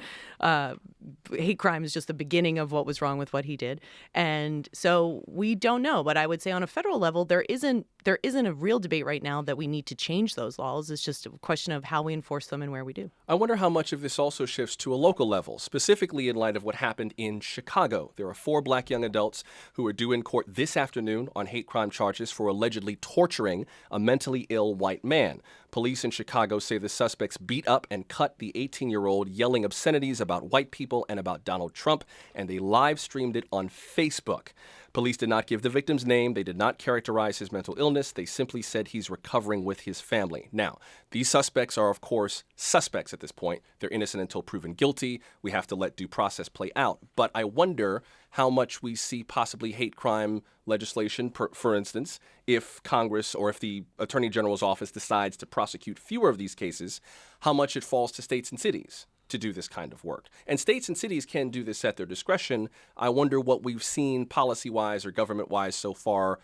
hate crime is just the beginning of what was wrong with what he did. And so we don't know. But I would say on a federal level, there isn't a real debate right now that we need to change those laws. It's just a question of how we enforce them and where we do. I wonder how much of this also shifts to a local level, specifically in light of what happened in Chicago. There are 4 black young adults who are due in court this afternoon on hate crime charges for allegedly torturing a mentally ill white man. Police in Chicago say the suspects beat up and cut the 18-year-old, yelling obscenities about white people and about Donald Trump, and they live streamed it on Facebook. Police did not give the victim's name. They did not characterize his mental illness. They simply said he's recovering with his family. Now, these suspects are, of course, suspects at this point. They're innocent until proven guilty. We have to let due process play out. But I wonder how much we see possibly hate crime legislation, for instance, if Congress or if the Attorney General's office decides to prosecute fewer of these cases, how much it falls to states and cities to do this kind of work. And states and cities can do this at their discretion. I wonder what we've seen policy-wise or government-wise so far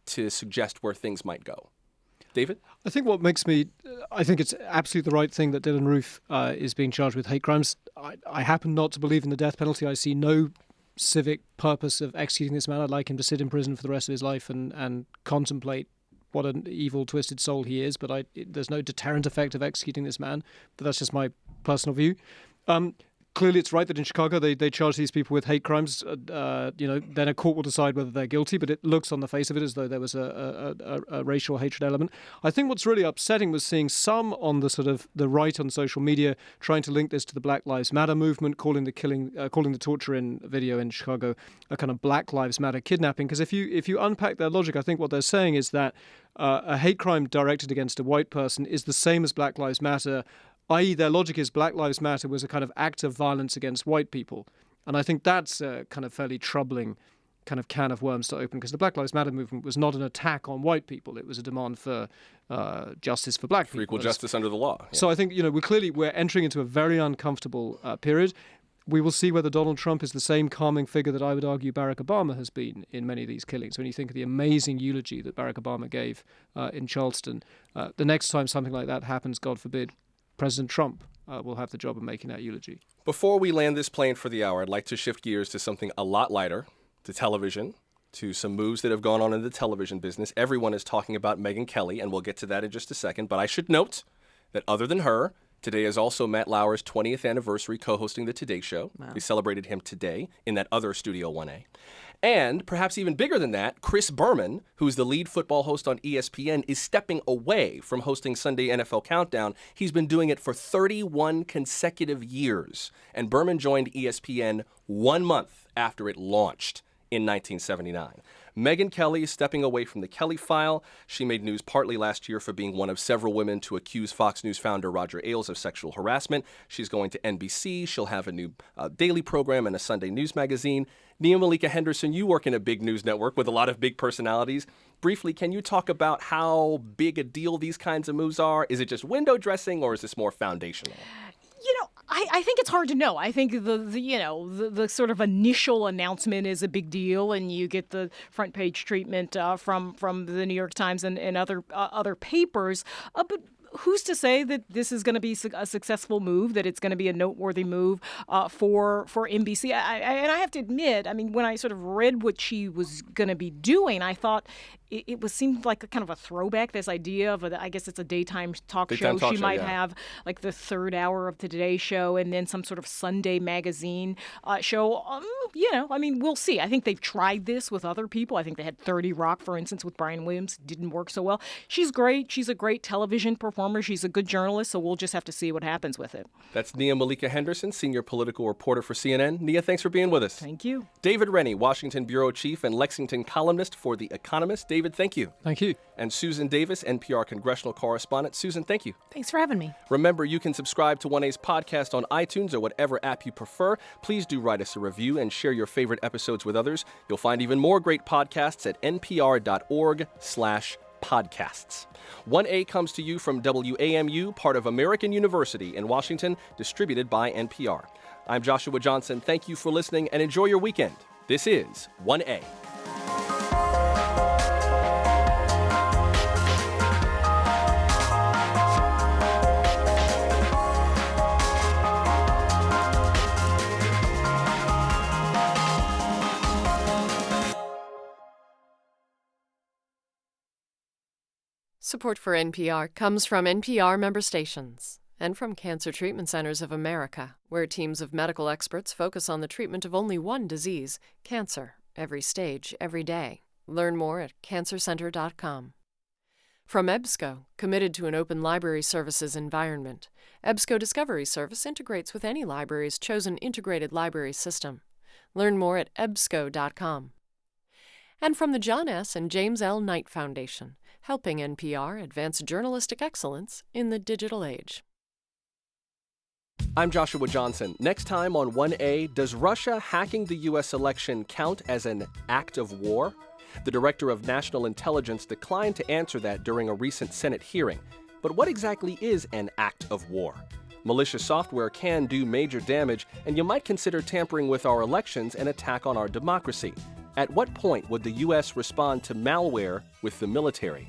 to suggest where things might go. David? I think I think it's absolutely the right thing that Dylan Roof is being charged with hate crimes. I happen not to believe in the death penalty. I see no civic purpose of executing this man. I'd like him to sit in prison for the rest of his life and contemplate what an evil, twisted soul he is, but there's no deterrent effect of executing this man. But that's just my personal view. Clearly, it's right that in Chicago they charge these people with hate crimes. Then a court will decide whether they're guilty, but it looks on the face of it as though there was a racial hatred element. I think what's really upsetting was seeing some on the sort of the right on social media trying to link this to the Black Lives Matter movement, calling the torture in video in Chicago a kind of Black Lives Matter kidnapping. Because if you unpack their logic, I think what they're saying is that a hate crime directed against a white person is the same as Black Lives Matter i.e. their logic is Black Lives Matter was a kind of act of violence against white people. And I think that's a kind of fairly troubling kind of can of worms to open, because the Black Lives Matter movement was not an attack on white people. It was a demand for justice for black people. For equal justice under the law. Yeah. So I think, we're entering into a very uncomfortable period. We will see whether Donald Trump is the same calming figure that I would argue Barack Obama has been in many of these killings. When you think of the amazing eulogy that Barack Obama gave in Charleston, the next time something like that happens, God forbid, President Trump will have the job of making that eulogy. Before we land this plane for the hour, I'd like to shift gears to something a lot lighter, to television, to some moves that have gone on in the television business. Everyone is talking about Megyn Kelly, and we'll get to that in just a second. But I should note that other than her, today is also Matt Lauer's 20th anniversary co-hosting The Today Show. Wow. We celebrated him today in that other Studio 1A. And perhaps even bigger than that, Chris Berman, who's the lead football host on ESPN, is stepping away from hosting Sunday NFL Countdown. He's been doing it for 31 consecutive years. And Berman joined ESPN 1 month after it launched in 1979. Megyn Kelly is stepping away from the Kelly File. She made news partly last year for being one of several women to accuse Fox News founder Roger Ailes of sexual harassment. She's going to NBC. She'll have a new daily program and a Sunday news magazine. Nia Malika Henderson, you work in a big news network with a lot of big personalities. Briefly, can you talk about how big a deal these kinds of moves are? Is it just window dressing, or is this more foundational? I think it's hard to know. I think the sort of initial announcement is a big deal, and you get the front page treatment from the New York Times and other papers. But who's to say that this is going to be a successful move, that it's going to be a noteworthy move for NBC? And I have to admit, I mean, when I sort of read what she was going to be doing, I thought it seemed like a kind of a throwback, this idea of, I guess it's a daytime talk show. She might have like the third hour of the Today Show and then some sort of Sunday magazine show. I mean, we'll see. I think they've tried this with other people. I think they had 30 Rock, for instance, with Brian Williams. Didn't work so well. She's great. She's a great television performer. She's a good journalist, so we'll just have to see what happens with it. That's Nia Malika Henderson, senior political reporter for CNN. Nia, thanks for being with us. Thank you. David Rennie, Washington bureau chief and Lexington columnist for The Economist. David, thank you. Thank you. And Susan Davis, NPR congressional correspondent. Susan, thank you. Thanks for having me. Remember, you can subscribe to 1A's podcast on iTunes or whatever app you prefer. Please do write us a review and share your favorite episodes with others. You'll find even more great podcasts at npr.org/podcasts. 1A comes to you from WAMU, part of American University in Washington, distributed by NPR. I'm Joshua Johnson. Thank you for listening and enjoy your weekend. This is 1A. Support for NPR comes from NPR member stations and from Cancer Treatment Centers of America, where teams of medical experts focus on the treatment of only one disease, cancer, every stage, every day. Learn more at cancercenter.com. From EBSCO, committed to an open library services environment. EBSCO Discovery Service integrates with any library's chosen integrated library system. Learn more at ebsco.com. And from the John S. and James L. Knight Foundation, helping NPR advance journalistic excellence in the digital age. I'm Joshua Johnson. Next time on 1A, does Russia hacking the U.S. election count as an act of war? The Director of National Intelligence declined to answer that during a recent Senate hearing. But what exactly is an act of war? Malicious software can do major damage, and you might consider tampering with our elections an attack on our democracy. At what point would the U.S. respond to malware with the military?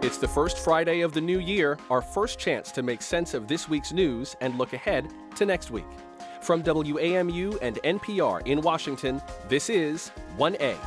It's the first Friday of the new year, our first chance to make sense of this week's news and look ahead to next week. From WAMU and NPR in Washington, this is 1A.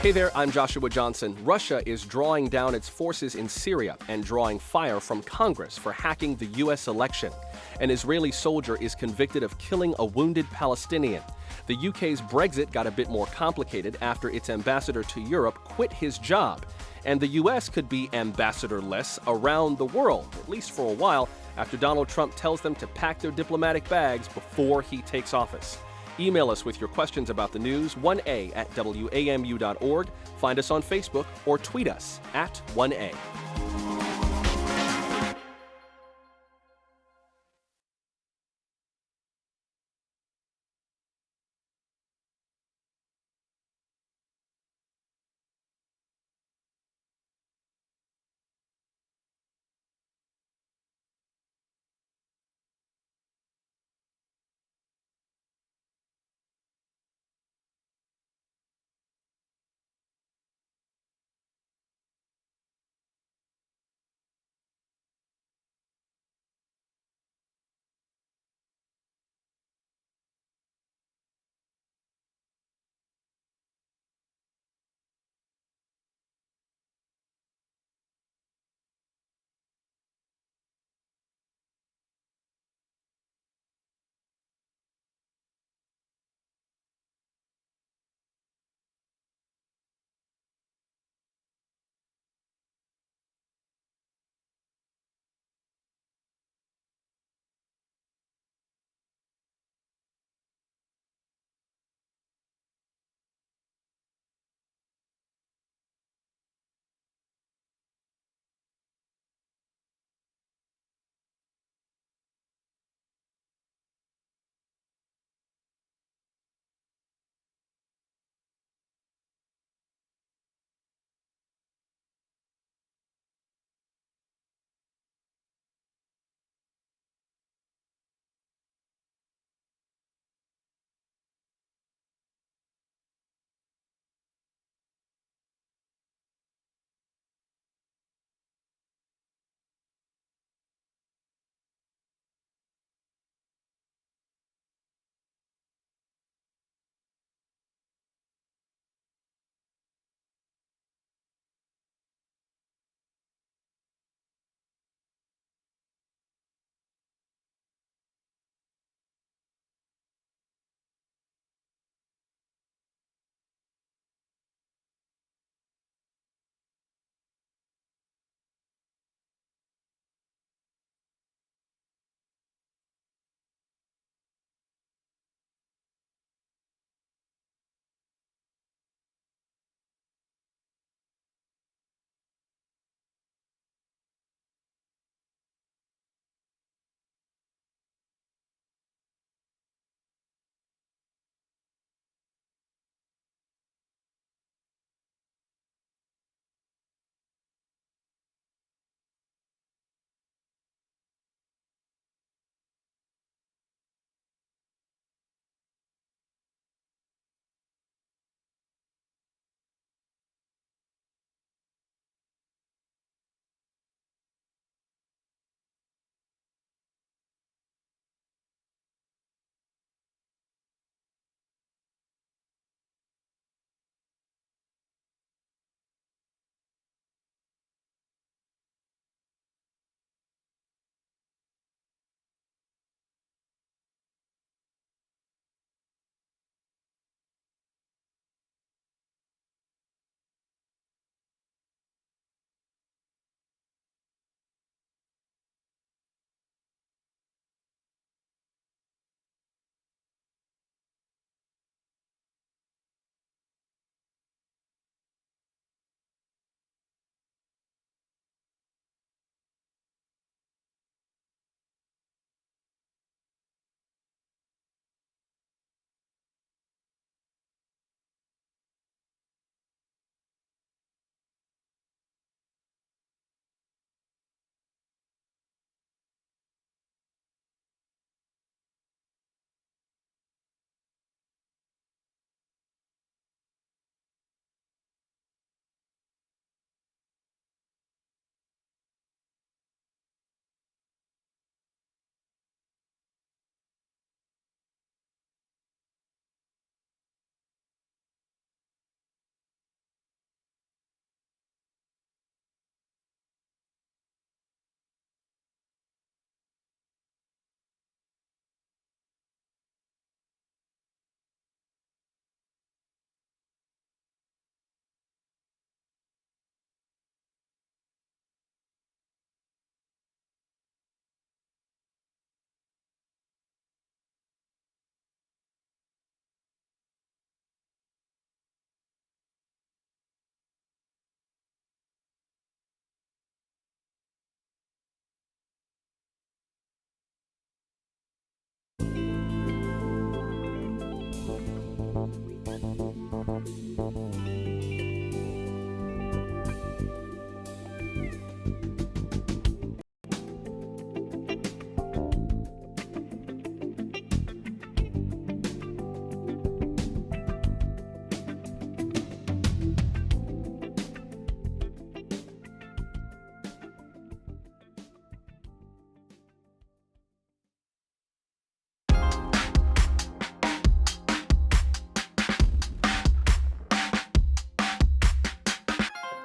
Hey there, I'm Joshua Johnson. Russia is drawing down its forces in Syria and drawing fire from Congress for hacking the U.S. election. An Israeli soldier is convicted of killing a wounded Palestinian. The UK's Brexit got a bit more complicated after its ambassador to Europe quit his job. And the U.S. could be ambassadorless around the world, at least for a while, after Donald Trump tells them to pack their diplomatic bags before he takes office. Email us with your questions about the news, 1a@wamu.org. Find us on Facebook or tweet us at 1a.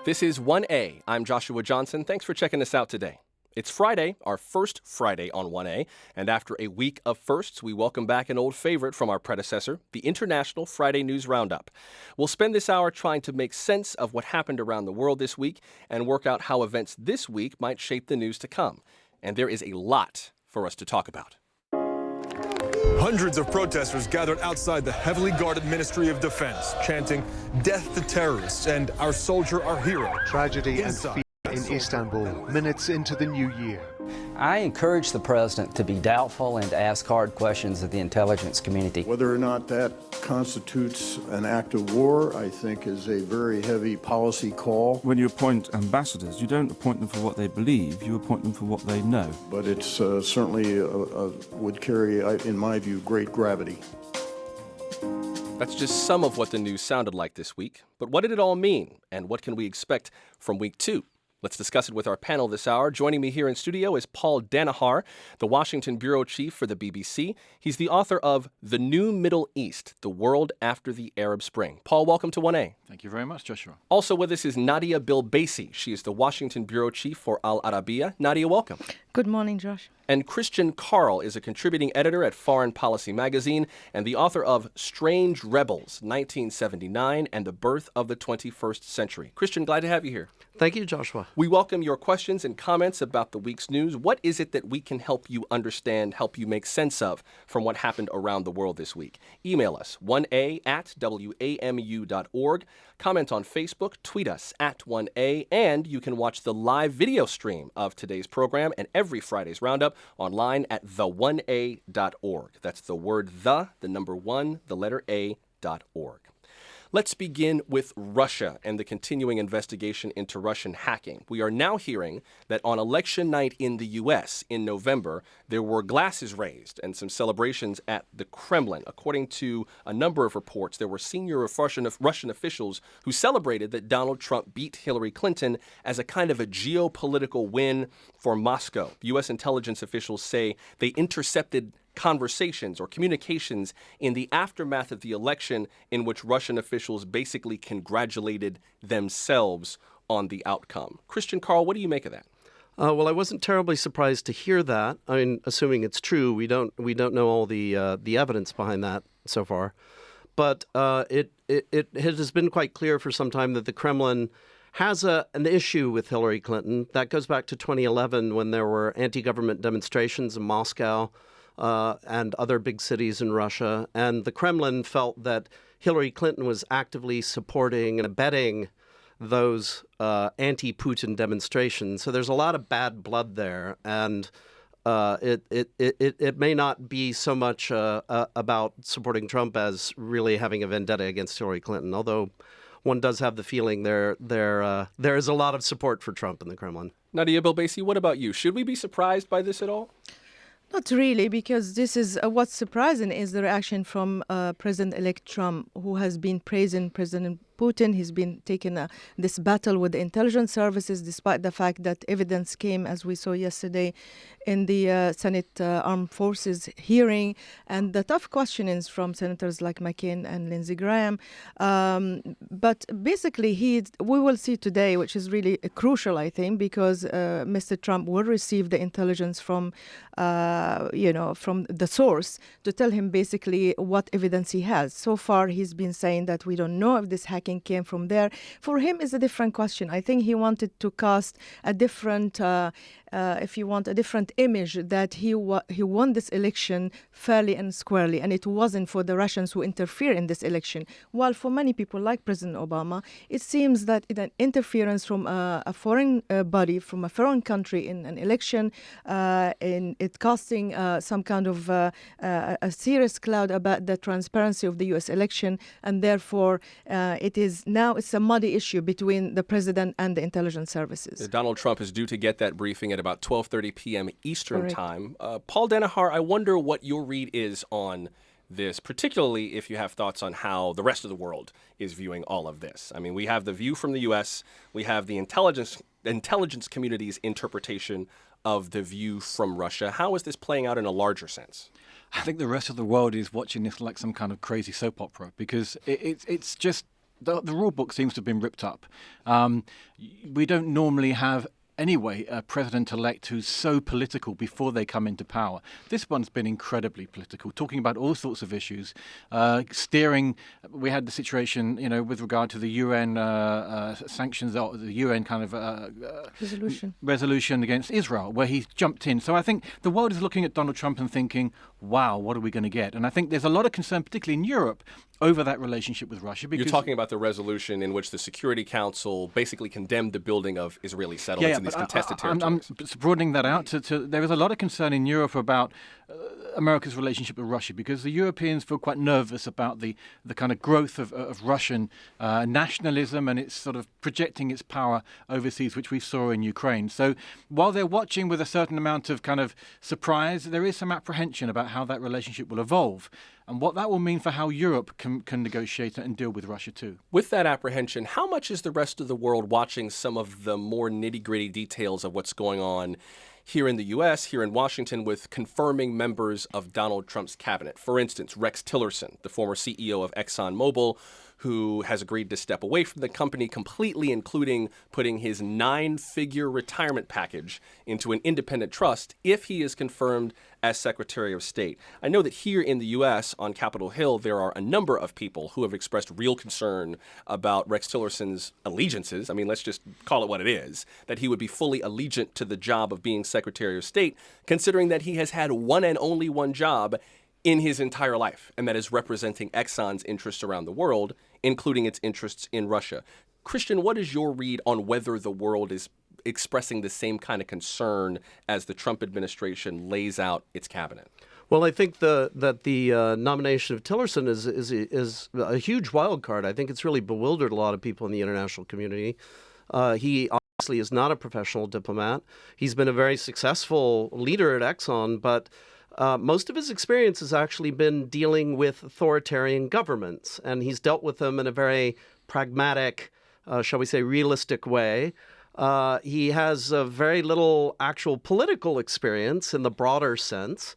This is 1A. I'm Joshua Johnson. Thanks for checking us out today. It's Friday, our first Friday on 1A, and after a week of firsts, we welcome back an old favorite from our predecessor, the International Friday News Roundup. We'll spend this hour trying to make sense of what happened around the world this week and work out how events this week might shape the news to come. And there is a lot for us to talk about. Hundreds of protesters gathered outside the heavily guarded Ministry of Defense, chanting, "Death to terrorists," and "Our soldier, our hero." Tragedy and fear in Istanbul, minutes into the new year. I encourage the president to be doubtful and to ask hard questions of the intelligence community. Whether or not that constitutes an act of war, I think, is a very heavy policy call. When you appoint ambassadors, you don't appoint them for what they believe, you appoint them for what they know. But it's certainly would carry, in my view, great gravity. That's just some of what the news sounded like this week. But what did it all mean? And what can we expect from week 2? Let's discuss it with our panel this hour. Joining me here in studio is Paul Danaher, the Washington bureau chief for the BBC. He's the author of The New Middle East, The World After the Arab Spring. Paul, welcome to 1A. Thank you very much, Joshua. Also with us is Nadia Bilbaisi. She is the Washington bureau chief for Al Arabiya. Nadia, welcome. Good morning, Josh. And Christian Karl is a contributing editor at Foreign Policy magazine and the author of Strange Rebels, 1979 and the Birth of the 21st Century. Christian, glad to have you here. Thank you, Joshua. We welcome your questions and comments about the week's news. What is it that we can help you understand, help you make sense of from what happened around the world this week? Email us, 1a@wamu.org. Comment on Facebook, tweet us at 1A, and you can watch the live video stream of today's program and every Friday's Roundup online at the1a.org. That's the word the number 1, the letter A.org. Let's begin with Russia and the continuing investigation into Russian hacking. We are now hearing that on election night in the U.S. in November, there were glasses raised and some celebrations at the Kremlin. According to a number of reports, there were senior Russian officials who celebrated that Donald Trump beat Hillary Clinton as a kind of a geopolitical win for Moscow. U.S. intelligence officials say they intercepted conversations or communications in the aftermath of the election in which Russian officials basically congratulated themselves on the outcome. Christian Karl, what do you make of that? Well, I wasn't terribly surprised to hear that. I mean, assuming it's true, we don't know all the evidence behind that so far. But it has been quite clear for some time that the Kremlin has an issue with Hillary Clinton. That goes back to 2011 when there were anti-government demonstrations in Moscow and other big cities in Russia. And the Kremlin felt that Hillary Clinton was actively supporting and abetting those anti-Putin demonstrations. So there's a lot of bad blood there. And it may not be so much about supporting Trump as really having a vendetta against Hillary Clinton, although one does have the feeling there is a lot of support for Trump in the Kremlin. Nadia Bilbaisi, what about you? Should we be surprised by this at all? Not really, because this is what's surprising is the reaction from President-elect Trump, who has been praising President Putin. He's been taking this battle with the intelligence services, despite the fact that evidence came, as we saw yesterday, in the Senate Armed Forces hearing, and the tough questionings from senators like McCain and Lindsey Graham. But basically, we will see today, which is really crucial, I think, because Mr. Trump will receive the intelligence from the source to tell him basically what evidence he has. So far, he's been saying that we don't know if this hacking came from there. For him, is a different question. I think he wanted to cast a different, if you want, a different image that he won this election fairly and squarely, and it wasn't for the Russians who interfere in this election. While for many people, like President Obama, it seems that an interference from a foreign body, from a foreign country in an election, in it casting some kind of a serious cloud about the transparency of the U.S. election, and therefore it's a muddy issue between the president and the intelligence services. Donald Trump is due to get that briefing at about 12:30 p.m. Eastern Correct. time. Paul Danaher, I wonder what your read is on this, particularly if you have thoughts on how the rest of the world is viewing all of this. I mean, we have the view from the U.S., we have the intelligence community's interpretation of the view from Russia. How is this playing out in a larger sense? I think the rest of the world is watching this like some kind of crazy soap opera because it's just the rule book seems to have been ripped up. We don't normally have anyway a president-elect who's so political before they come into power. This one's been incredibly political, talking about all sorts of issues, steering. We had the situation, with regard to the UN sanctions, or the UN kind of resolution against Israel, where he jumped in. So I think the world is looking at Donald Trump and thinking, wow, what are we going to get? And I think there's a lot of concern, particularly in Europe, over that relationship with Russia. Because you're talking about the resolution in which the Security Council basically condemned the building of Israeli settlements in these contested territories. I'm broadening that out. There is a lot of concern in Europe about America's relationship with Russia, because the Europeans feel quite nervous about the kind of growth of Russian nationalism, and it's sort of projecting its power overseas, which we saw in Ukraine. So while they're watching with a certain amount of kind of surprise, there is some apprehension about how that relationship will evolve and what that will mean for how Europe can negotiate and deal with Russia too. With that apprehension, how much is the rest of the world watching some of the more nitty-gritty details of what's going on here in the U.S., here in Washington, with confirming members of Donald Trump's cabinet? For instance, Rex Tillerson, the former CEO of ExxonMobil, who has agreed to step away from the company completely, including putting his 9-figure retirement package into an independent trust if he is confirmed as Secretary of State. I know that here in the U.S. on Capitol Hill, there are a number of people who have expressed real concern about Rex Tillerson's allegiances. I mean, let's just call it what it is, that he would be fully allegiant to the job of being Secretary of State, considering that he has had one and only one job in his entire life, and that is representing Exxon's interests around the world, including its interests in Russia. Christian, what is your read on whether the world is expressing the same kind of concern as the Trump administration lays out its cabinet? Well, I think that the nomination of Tillerson is a huge wild card. I think it's really bewildered a lot of people in the international community. He obviously is not a professional diplomat. He's been a very successful leader at Exxon, but most of his experience has actually been dealing with authoritarian governments, and he's dealt with them in a very pragmatic, shall we say, realistic way. He has very little actual political experience in the broader sense.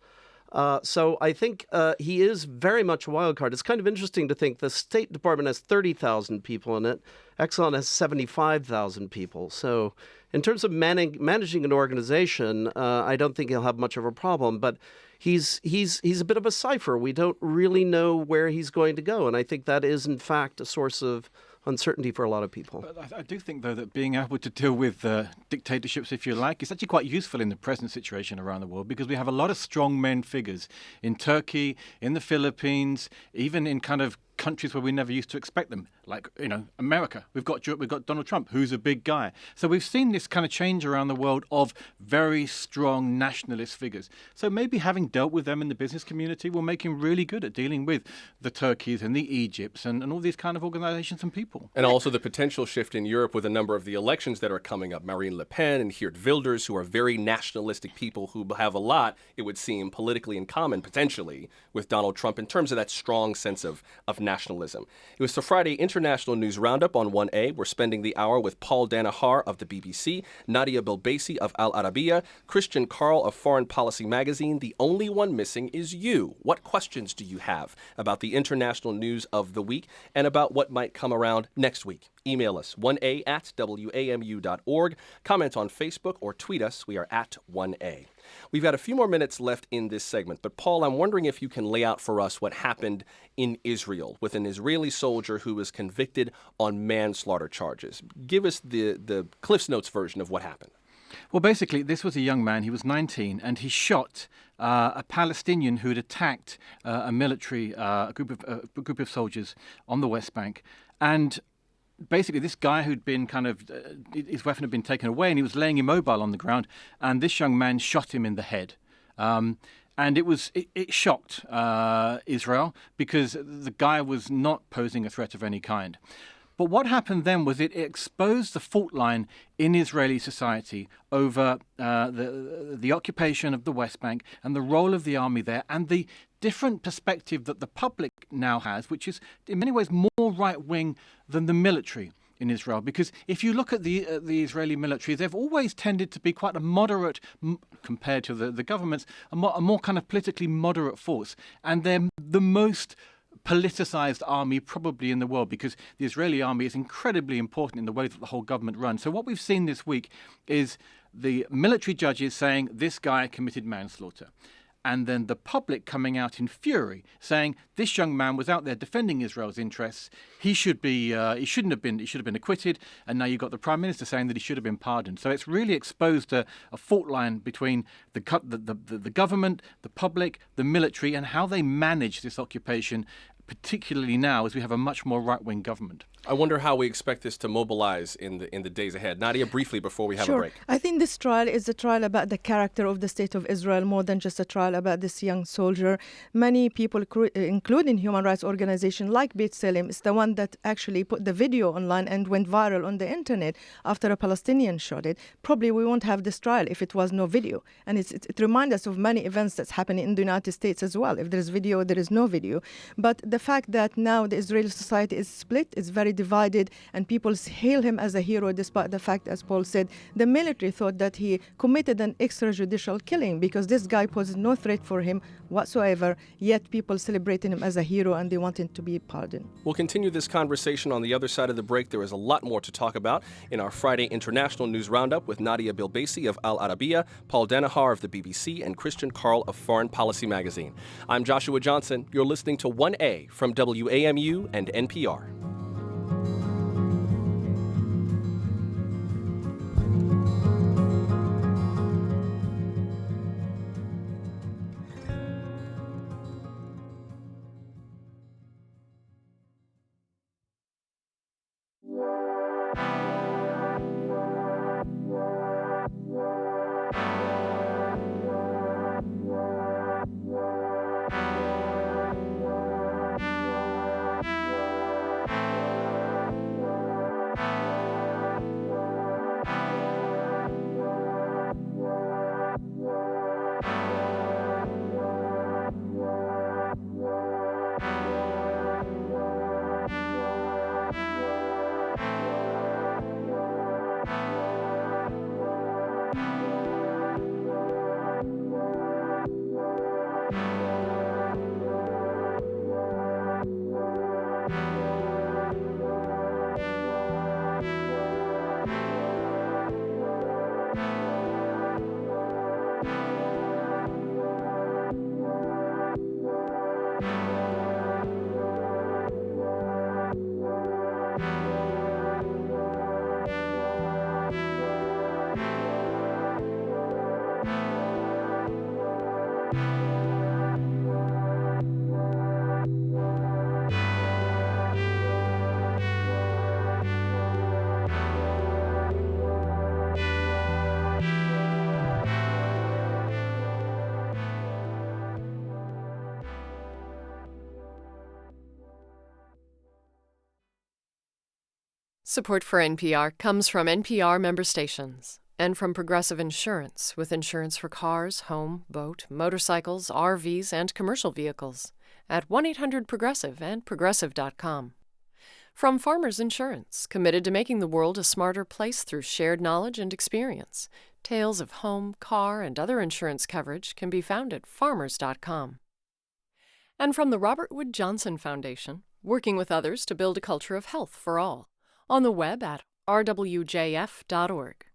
So I think he is very much a wild card. It's kind of interesting to think the State Department has 30,000 people in it. Exxon has 75,000 people. So in terms of managing an organization, I don't think he'll have much of a problem. But he's a bit of a cipher. We don't really know where he's going to go. And I think that is, in fact, a source of uncertainty for a lot of people. But I do think, though, that being able to deal with dictatorships, if you like, is actually quite useful in the present situation around the world, because we have a lot of strong men figures in Turkey, in the Philippines, even in kind of countries where we never used to expect them, like, America. We've got Donald Trump, who's a big guy. So we've seen this kind of change around the world of very strong nationalist figures. So maybe having dealt with them in the business community will make him really good at dealing with the Turkeys and the Egypts and all these kind of organizations and people. And also the potential shift in Europe with a number of the elections that are coming up. Marine Le Pen and Geert Wilders, who are very nationalistic people who have a lot, it would seem, politically in common, potentially, with Donald Trump in terms of that strong sense of nationalism. It was the Friday International News Roundup on 1A. We're spending the hour with Paul Danahar of the BBC, Nadia Bilbaisi of Al Arabiya, Christian Karl of Foreign Policy Magazine. The only one missing is you. What questions do you have about the international news of the week and about what might come around next week? Email us, 1a@wamu.org. Comment on Facebook or tweet us. We are at 1A. We've got a few more minutes left in this segment, but Paul, I'm wondering if you can lay out for us what happened in Israel with an Israeli soldier who was convicted on manslaughter charges. Give us the Cliff's Notes version of what happened. Well, basically, this was a young man. He was 19, and he shot a Palestinian who had attacked a group of soldiers on the West Bank. And basically, this guy who'd been his weapon had been taken away, and he was laying immobile on the ground, and this young man shot him in the head. And it shocked Israel, because the guy was not posing a threat of any kind. But what happened then was it exposed the fault line in Israeli society over the occupation of the West Bank and the role of the army there, and the different perspective that the public now has, which is in many ways more right-wing than the military in Israel. Because if you look at the Israeli military, they've always tended to be quite a moderate, compared to the governments, a more kind of politically moderate force. And they're the most politicized army probably in the world, because the Israeli army is incredibly important in the way that the whole government runs. So what we've seen this week is the military judges saying this guy committed manslaughter, and then the public coming out in fury saying this young man was out there defending Israel's interests. He shouldn't have been acquitted. And now you've got the Prime Minister saying that he should have been pardoned. So it's really exposed a fault line between the government, the public, the military, and how they manage this occupation, particularly now as we have a much more right-wing government. I wonder how we expect this to mobilize in the days ahead. Nadia, briefly before we have a break. I think this trial is a trial about the character of the State of Israel more than just a trial about this young soldier. Many people, including human rights organizations like B'Tselem, is the one that actually put the video online and went viral on the internet after a Palestinian shot it. Probably we won't have this trial if it was no video. And it reminds us of many events that's happening in the United States as well. If there's video, there is no video. But the fact that now the Israeli society is split, is very divided, and people hail him as a hero, despite the fact, as Paul said, the military thought that he committed an extrajudicial killing because this guy poses no threat for him whatsoever, yet people celebrating him as a hero and they want him to be pardoned. We'll continue this conversation on the other side of the break. There is a lot more to talk about in our Friday International News Roundup with Nadia Bilbaisi of Al Arabiya, Paul Denihar of the BBC, and Christian Karl of Foreign Policy Magazine. I'm Joshua Johnson. You're listening to 1A from WAMU and NPR. Support for NPR comes from NPR member stations and from Progressive Insurance, with insurance for cars, home, boat, motorcycles, RVs, and commercial vehicles at 1-800-PROGRESSIVE and Progressive.com. From Farmers Insurance, committed to making the world a smarter place through shared knowledge and experience. Tales of home, car, and other insurance coverage can be found at Farmers.com. And from the Robert Wood Johnson Foundation, working with others to build a culture of health for all. On the web at rwjf.org.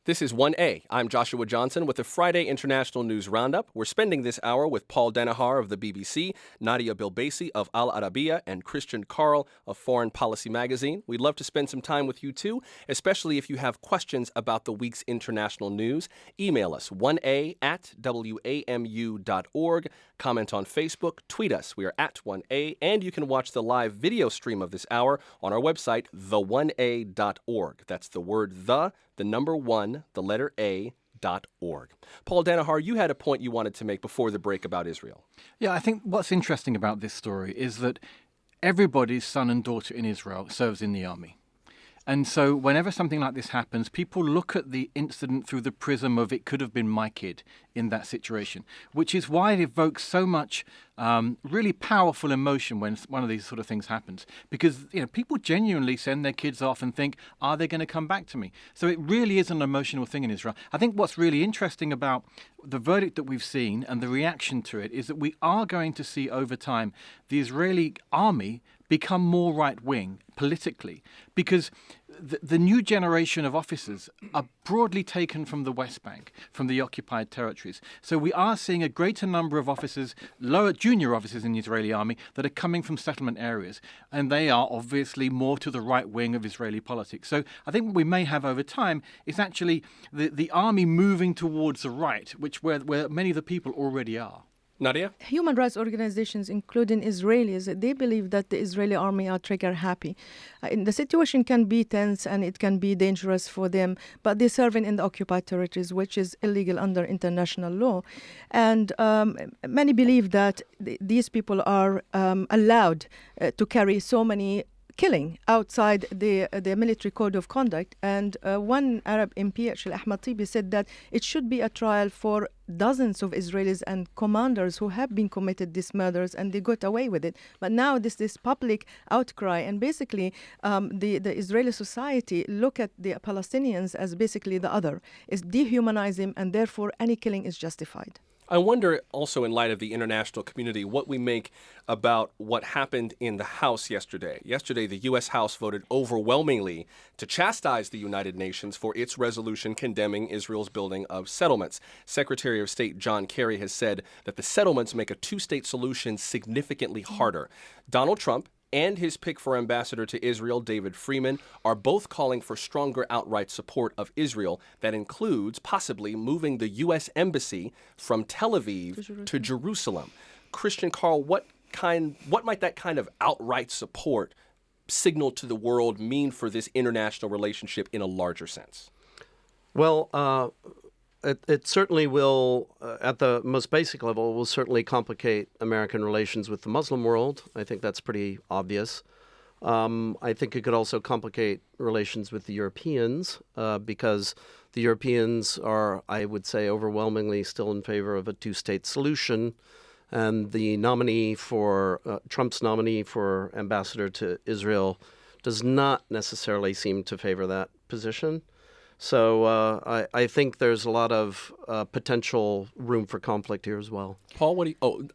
This is 1A. I'm Joshua Johnson with the Friday International News Roundup. We're spending this hour with Paul Denihar of the BBC, Nadia Bilbaisi of Al Arabiya, and Christian Karl of Foreign Policy Magazine. We'd love to spend some time with you too, especially if you have questions about the week's international news. Email us 1a@wamu.org. Comment on Facebook, tweet us. We are at 1A, and you can watch the live video stream of this hour on our website, the1a.org. That's the word the number 1, the letter A.org. Paul Denihar, you had a point you wanted to make before the break about Israel. Yeah, I think what's interesting about this story is that everybody's son and daughter in Israel serves in the army. And so whenever something like this happens, people look at the incident through the prism of it could have been my kid in that situation, which is why it evokes so much really powerful emotion when one of these sort of things happens. Because people genuinely send their kids off and think, are they going to come back to me? So it really is an emotional thing in Israel. I think what's really interesting about the verdict that we've seen and the reaction to it is that we are going to see over time the Israeli army become more right-wing politically, because the new generation of officers are broadly taken from the West Bank, from the occupied territories. So we are seeing a greater number of officers, lower junior officers in the Israeli army, that are coming from settlement areas, and they are obviously more to the right wing of Israeli politics. So I think what we may have over time is actually the army moving towards the right, where many of the people already are. Nadia? Human rights organizations, including Israelis, they believe that the Israeli army are trigger happy. The situation can be tense and it can be dangerous for them, but they're serving in the occupied territories, which is illegal under international law. And many believe that these people are allowed to carry so many killing outside the military code of conduct. And one Arab MP, actually Ahmad Tibi, said that it should be a trial for dozens of Israelis and commanders who have been committed these murders, and they got away with it. But now this public outcry, and basically the Israeli society look at the Palestinians as basically the other, is dehumanizing, and therefore any killing is justified. I wonder also, in light of the international community, what we make about what happened in the House yesterday. Yesterday, the U.S. House voted overwhelmingly to chastise the United Nations for its resolution condemning Israel's building of settlements. Secretary of State John Kerry has said that the settlements make a two-state solution significantly harder. Donald Trump and his pick for ambassador to Israel, David Freeman, are both calling for stronger outright support of Israel that includes possibly moving the U.S. embassy from Tel Aviv to Jerusalem. Christian Carl, what might that kind of outright support signal to the world mean for this international relationship in a larger sense? Well, it certainly will, at the most basic level, will certainly complicate American relations with the Muslim world. I think that's pretty obvious. I think it could also complicate relations with the Europeans because the Europeans are, I would say, overwhelmingly still in favor of a two-state solution. And the nominee for, Trump's nominee for ambassador to Israel does not necessarily seem to favor that position. So I think there's a lot of potential room for conflict here as well. Paul,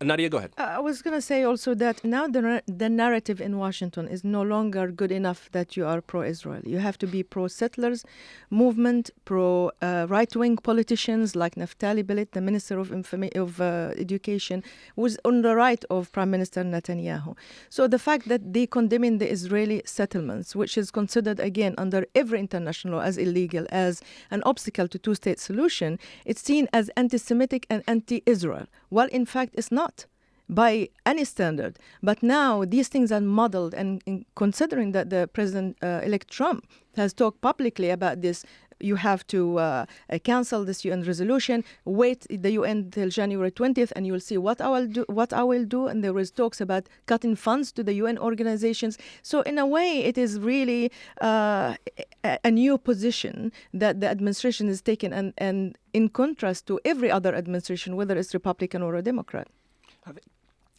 Nadia, go ahead. I was going to say also that now the narrative in Washington is no longer good enough that you are pro-Israel. You have to be pro-settlers movement, pro-right-wing politicians like Naftali Bennett, the Minister of Education, was on the right of Prime Minister Netanyahu. So the fact that they condemning the Israeli settlements, which is considered, again, under every international law as illegal, as an obstacle to two-state solution, it's seen as anti-Semitic and anti-Israel. Well, in fact, it's not by any standard. But now these things are muddled, and considering that the President-elect Trump has talked publicly about this, you have to cancel this UN resolution, wait the UN till January 20th, and you'll see what I will do. And there was talks about cutting funds to the UN organizations. So in a way, it is really a new position that the administration has taken, and in contrast to every other administration, whether it's Republican or a Democrat.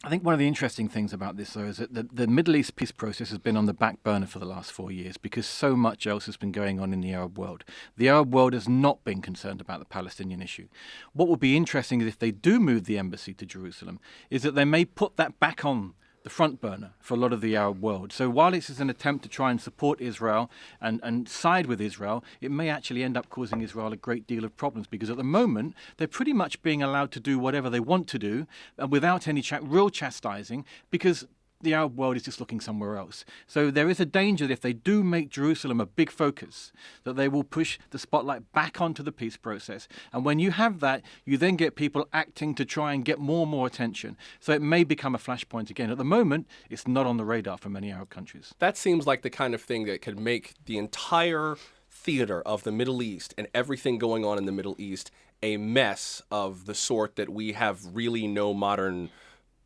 I think one of the interesting things about this, though, is that the Middle East peace process has been on the back burner for the last 4 years because so much else has been going on in the Arab world. The Arab world has not been concerned about the Palestinian issue. What will be interesting is if they do move the embassy to Jerusalem, is that they may put that back on the front burner for a lot of the Arab world. So while this is an attempt to try and support Israel and side with Israel, it may actually end up causing Israel a great deal of problems because at the moment they're pretty much being allowed to do whatever they want to do without any real chastising because the Arab world is just looking somewhere else. So there is a danger that if they do make Jerusalem a big focus, that they will push the spotlight back onto the peace process. And when you have that, you then get people acting to try and get more and more attention. So it may become a flashpoint again. At the moment, it's not on the radar for many Arab countries. That seems like the kind of thing that could make the entire theater of the Middle East and everything going on in the Middle East a mess of the sort that we have really no modern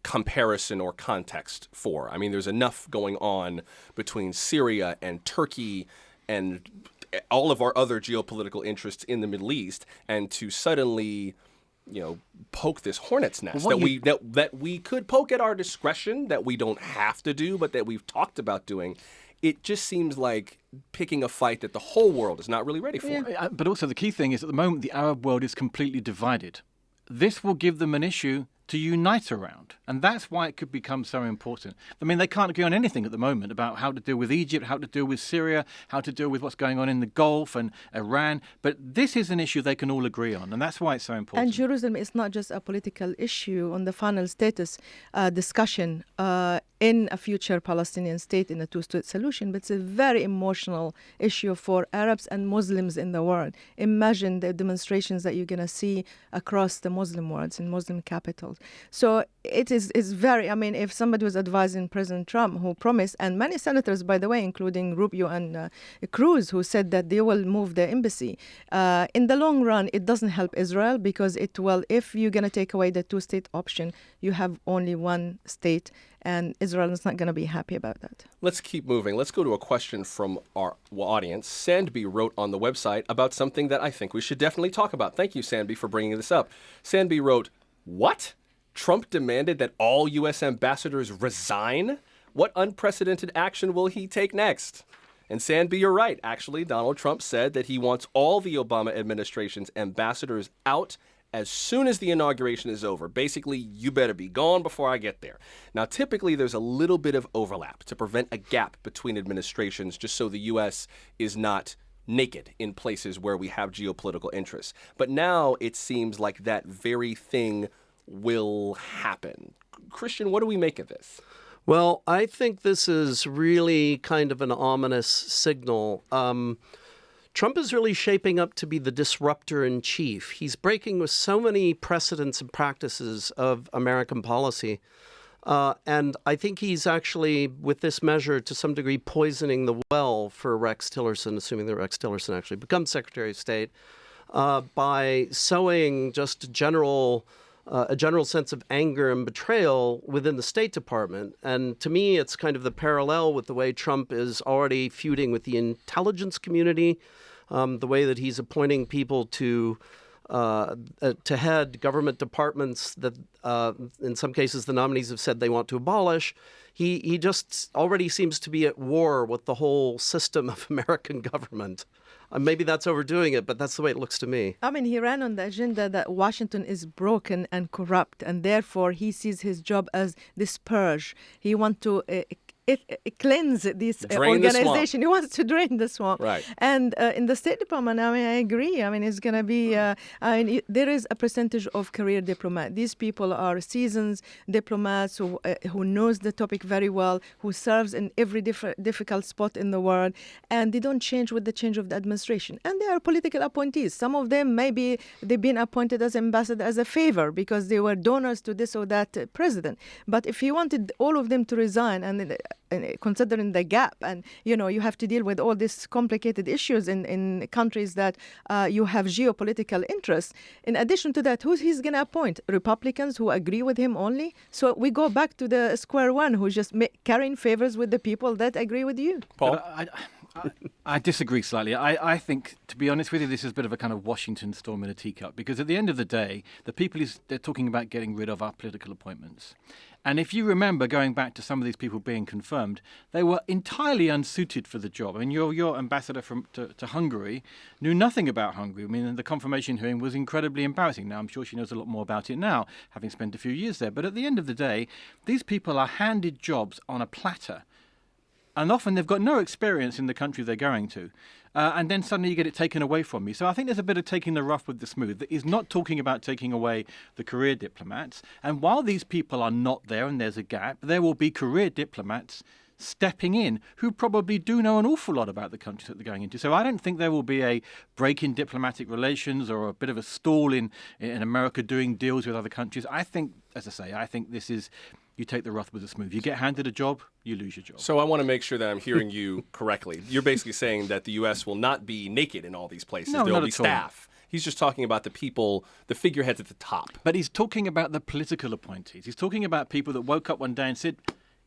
comparison or context for. I mean, there's enough going on between Syria and Turkey and all of our other geopolitical interests in the Middle East, and to suddenly, poke this hornet's nest that we could poke at our discretion, that we don't have to do, but that we've talked about doing. It just seems like picking a fight that the whole world is not really ready for. Yeah. But also the key thing is, at the moment, the Arab world is completely divided. This will give them an issue to unite around. And that's why it could become so important. I mean, they can't agree on anything at the moment about how to deal with Egypt, how to deal with Syria, how to deal with what's going on in the Gulf and Iran. But this is an issue they can all agree on, and that's why it's so important. And Jerusalem is not just a political issue on the final status discussion in a future Palestinian state in a two-state solution, but it's a very emotional issue for Arabs and Muslims in the world. Imagine the demonstrations that you're going to see across the Muslim worlds in Muslim capitals. So it is very, if somebody was advising President Trump, who promised, and many senators, by the way, including Rubio and Cruz, who said that they will move the embassy, in the long run, it doesn't help Israel, because if you're going to take away the two-state option, you have only one state, and Israel is not going to be happy about that. Let's keep moving. Let's go to a question from our audience. Sandby wrote on the website about something that I think we should definitely talk about. Thank you, Sandby, for bringing this up. Sandby wrote, "What? Trump demanded that all U.S. ambassadors resign? What unprecedented action will he take next?" And Sandby, you're right. Actually, Donald Trump said that he wants all the Obama administration's ambassadors out as soon as the inauguration is over. Basically, you better be gone before I get there. Now, typically, there's a little bit of overlap to prevent a gap between administrations, just so the U.S. is not naked in places where we have geopolitical interests. But now it seems like that very thing will happen. Christian, what do we make of this? Well, I think this is really kind of an ominous signal. Trump is really shaping up to be the disruptor in chief. He's breaking with so many precedents and practices of American policy. And I think he's actually, with this measure, to some degree, poisoning the well for Rex Tillerson, assuming that Rex Tillerson actually becomes Secretary of State, by sowing just a general sense of anger and betrayal within the State Department. And to me, it's kind of the parallel with the way Trump is already feuding with the intelligence community, the way that he's appointing people to head government departments that, in some cases, the nominees have said they want to abolish. He just already seems to be at war with the whole system of American government. Maybe that's overdoing it, but that's the way it looks to me. He ran on the agenda that Washington is broken and corrupt, and therefore he sees his job as this purge. He wants to cleanse this organization. He wants to drain the swamp. Right. And in the State Department, I agree. It's going to be, there is a percentage of career diplomats. These people are seasoned diplomats who knows the topic very well, who serves in every difficult spot in the world, and they don't change with the change of the administration. And they are political appointees. Some of them, maybe they've been appointed as ambassador as a favor because they were donors to this or that president. But if he wanted all of them to resign, and considering the gap, and you have to deal with all these complicated issues in countries that you have geopolitical interests. In addition to that, who's he's going to appoint? Republicans who agree with him only? So we go back to the square one, who's just carrying favors with the people that agree with you. Paul? I disagree slightly. I think, to be honest with you, this is a bit of a kind of Washington storm in a teacup, because at the end of the day, the people they're talking about getting rid of are political appointments. And if you remember, going back to some of these people being confirmed, they were entirely unsuited for the job. Your ambassador to Hungary knew nothing about Hungary. The confirmation hearing was incredibly embarrassing. Now, I'm sure she knows a lot more about it now, having spent a few years there. But at the end of the day, these people are handed jobs on a platter. And often they've got no experience in the country they're going to. And then suddenly you get it taken away from you. So I think there's a bit of taking the rough with the smooth. That is not talking about taking away the career diplomats. And while these people are not there and there's a gap, there will be career diplomats stepping in who probably do know an awful lot about the countries that they're going into. So I don't think there will be a break in diplomatic relations or a bit of a stall in America doing deals with other countries. I think, as I say, this is... You take the rough with the smooth. You get handed a job, you lose your job. So I want to make sure that I'm hearing you correctly. You're basically saying that the U.S. will not be naked in all these places. No, there will not be at all. staff. He's just talking about the people, the figureheads at the top. But he's talking about the political appointees. He's talking about people that woke up one day and said,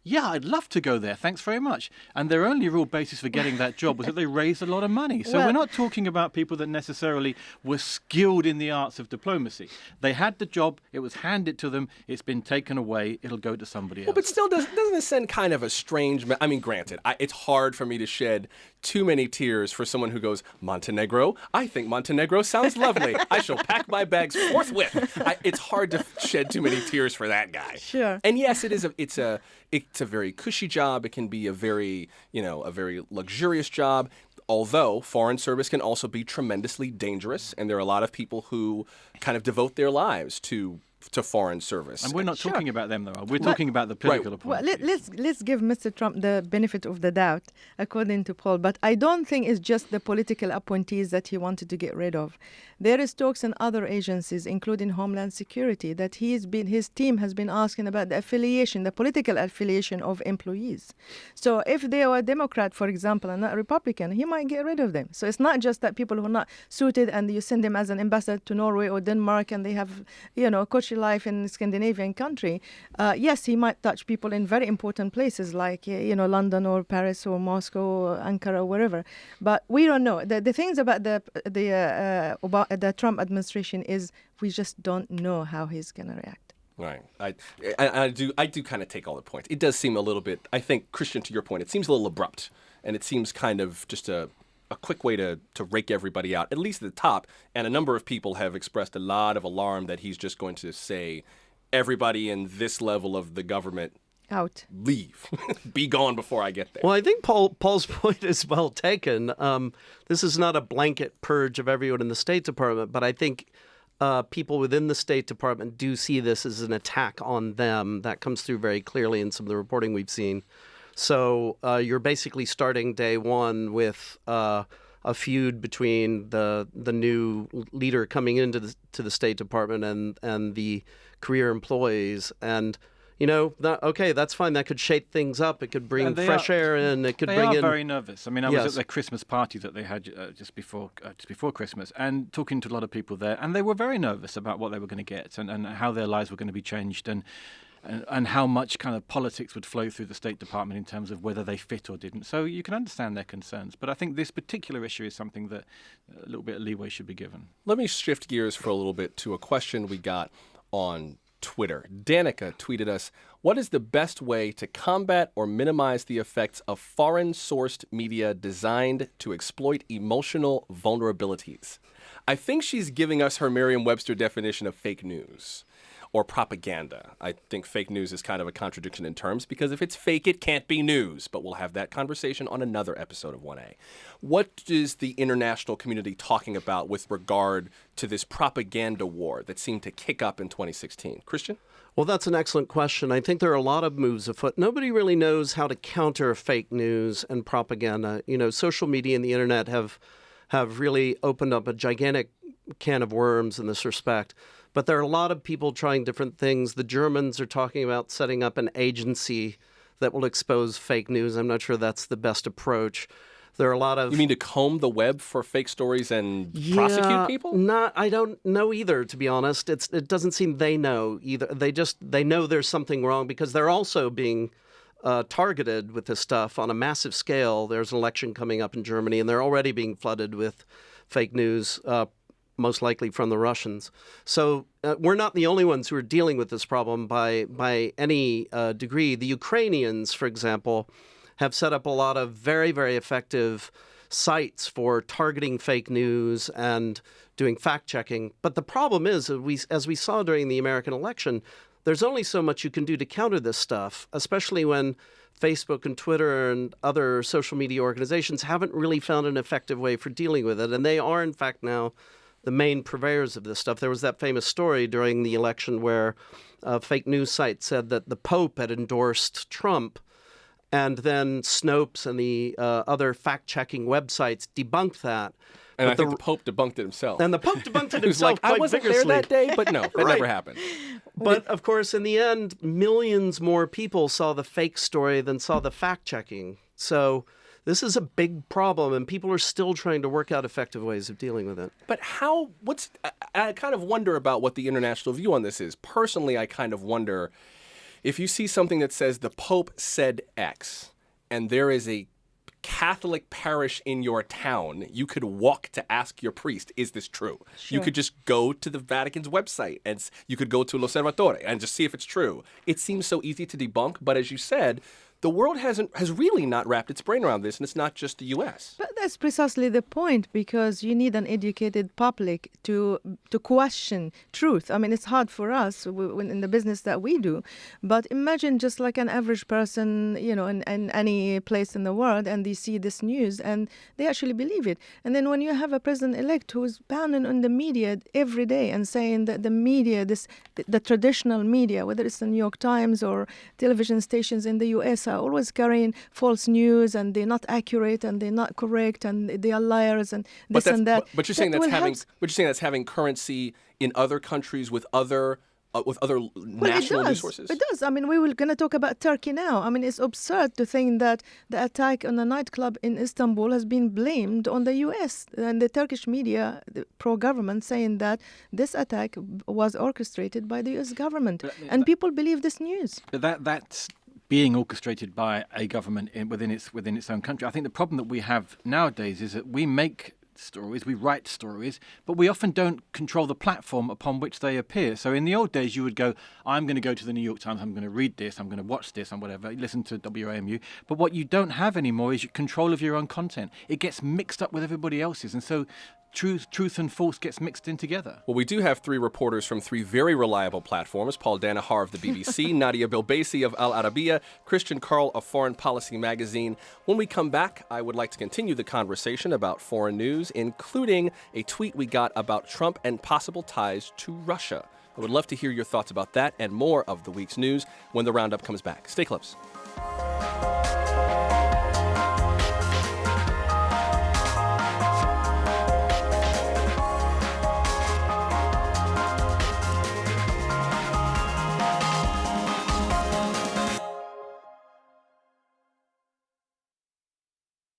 yeah, I'd love to go there. Thanks very much. And their only real basis for getting that job was that they raised a lot of money. So we're not talking about people that necessarily were skilled in the arts of diplomacy. They had the job. It was handed to them. It's been taken away. It'll go to somebody else. Well, but still, doesn't it send kind of a strange... I mean, granted, it's hard for me to shed too many tears for someone who goes, Montenegro? I think Montenegro sounds lovely. I shall pack my bags forthwith. It's hard to shed too many tears for that guy. Sure. And yes, it's a very cushy job. It can be a very luxurious job. Although foreign service can also be tremendously dangerous, and there are a lot of people who kind of devote their lives to foreign service. And we're not talking about them, though. We're talking about the political appointees. Well, let's give Mr. Trump the benefit of the doubt, according to Paul. But I don't think it's just the political appointees that he wanted to get rid of. There is talks in other agencies, including Homeland Security, that his team has been asking about the political affiliation of employees. So if they were a Democrat, for example, and not a Republican, he might get rid of them. So it's not just that people who are not suited and you send them as an ambassador to Norway or Denmark and they have, coachy life in a Scandinavian country. Yes, he might touch people in very important places like, London or Paris or Moscow or Ankara or wherever. But we don't know. The things about the Trump administration is we just don't know how he's going to react. Right. I do kind of take all the points. It does seem a little bit, I think, Christian, to your point, it seems a little abrupt. And it seems kind of just a quick way to rake everybody out, at least at the top. And a number of people have expressed a lot of alarm that he's just going to say, everybody in this level of the government, out. Leave. Be gone before I get there. Well, I think Paul's point is well taken. This is not a blanket purge of everyone in the State Department, but I think people within the State Department do see this as an attack on them. That comes through very clearly in some of the reporting we've seen. So you're basically starting day one with a feud between the new leader coming into the State Department and the career employees. And okay, that's fine. That could shake things up. It could bring fresh air in. It could bring in. They are very nervous. I mean, I was at their Christmas party that they had just before Christmas, and talking to a lot of people there, and they were very nervous about what they were going to get and how their lives were going to be changed, and how much kind of politics would flow through the State Department in terms of whether they fit or didn't. So you can understand their concerns. But I think this particular issue is something that a little bit of leeway should be given. Let me shift gears for a little bit to a question we got on Twitter. Danica tweeted us, what is the best way to combat or minimize the effects of foreign-sourced media designed to exploit emotional vulnerabilities? I think she's giving us her Merriam-Webster definition of fake news or propaganda. I think fake news is kind of a contradiction in terms because if it's fake, it can't be news. But we'll have that conversation on another episode of 1A. What is the international community talking about with regard to this propaganda war that seemed to kick up in 2016? Christian? Well, that's an excellent question. I think there are a lot of moves afoot. Nobody really knows how to counter fake news and propaganda. Social media and the internet have really opened up a gigantic can of worms in this respect. But there are a lot of people trying different things. The Germans are talking about setting up an agency that will expose fake news. I'm not sure that's the best approach. There are a lot of... You mean to comb the web for fake stories and prosecute people? I don't know either, to be honest. It doesn't seem they know either. They know there's something wrong because they're also being targeted with this stuff on a massive scale. There's an election coming up in Germany, and they're already being flooded with fake news, most likely from the Russians. So we're not the only ones who are dealing with this problem by any degree. The Ukrainians, for example, have set up a lot of very, very effective sites for targeting fake news and doing fact-checking. But the problem is, as we saw during the American election, there's only so much you can do to counter this stuff, especially when Facebook and Twitter and other social media organizations haven't really found an effective way for dealing with it. And they are, in fact, now the main purveyors of this stuff. There was that famous story during the election where a fake news site said that the Pope had endorsed Trump, and then Snopes and the other fact-checking websites debunked that. And I think the Pope debunked it himself. And the Pope debunked it himself I wasn't vigorously. there that day, but no, that Right. never happened. But, of course, in the end, millions more people saw the fake story than saw the fact-checking. So this is a big problem, and people are still trying to work out effective ways of dealing with it. But I kind of wonder about what the international view on this is. Personally, I kind of wonder, If you see something that says the Pope said X, and there is a Catholic parish in your town, you could walk to ask your priest, is this true? Sure. You could just go to the Vatican's website and you could go to L'Osservatore and just see if it's true. It seems so easy to debunk, but as you said, the world has really not wrapped its brain around this, and it's not just the U.S. But that's precisely the point, because you need an educated public to question truth. I mean, it's hard for us in the business that we do, but imagine just like an average person, in any place in the world, and they see this news and they actually believe it. And then when you have a president-elect who is pounding on the media every day and saying that the media, the traditional media, whether it's the New York Times or television stations in the U.S., are always carrying false news, and they're not accurate, and they're not correct, and they are liars, and this and that. But you're saying that's having currency in other countries with other national news sources. It does. I mean, we're going to talk about Turkey now. I mean, it's absurd to think that the attack on a nightclub in Istanbul has been blamed on the U.S. and the Turkish media, the pro-government, saying that this attack was orchestrated by the U.S. government, and people believe this news. But that's being orchestrated by a government within its own country. I think the problem that we have nowadays is that we make stories, we write stories, but we often don't control the platform upon which they appear. So in the old days, you would go, I'm going to go to the New York Times, I'm going to read this, I'm going to watch this, and whatever, listen to WAMU. But what you don't have anymore is control of your own content. It gets mixed up with everybody else's, and so truth and false gets mixed in together. Well, we do have 3 reporters from 3 very reliable platforms: Paul Danahar of the BBC, Nadia Bilbaisi of Al Arabiya, Christian Karl of Foreign Policy magazine. When we come back, I would like to continue the conversation about foreign news, including a tweet we got about Trump and possible ties to Russia. I would love to hear your thoughts about that and more of the week's news when the Roundup comes back. Stay close.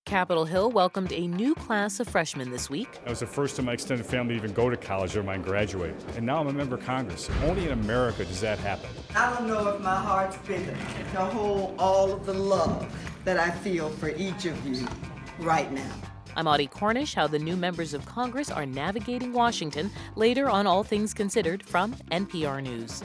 Capitol Hill welcomed a new class of freshmen this week. That was the first time my extended family even go to college or mine graduate. And now I'm a member of Congress. Only in America does that happen. I don't know if my heart's big enough to hold all of the love that I feel for each of you right now. I'm Audie Cornish, how the new members of Congress are navigating Washington, later on All Things Considered from NPR News.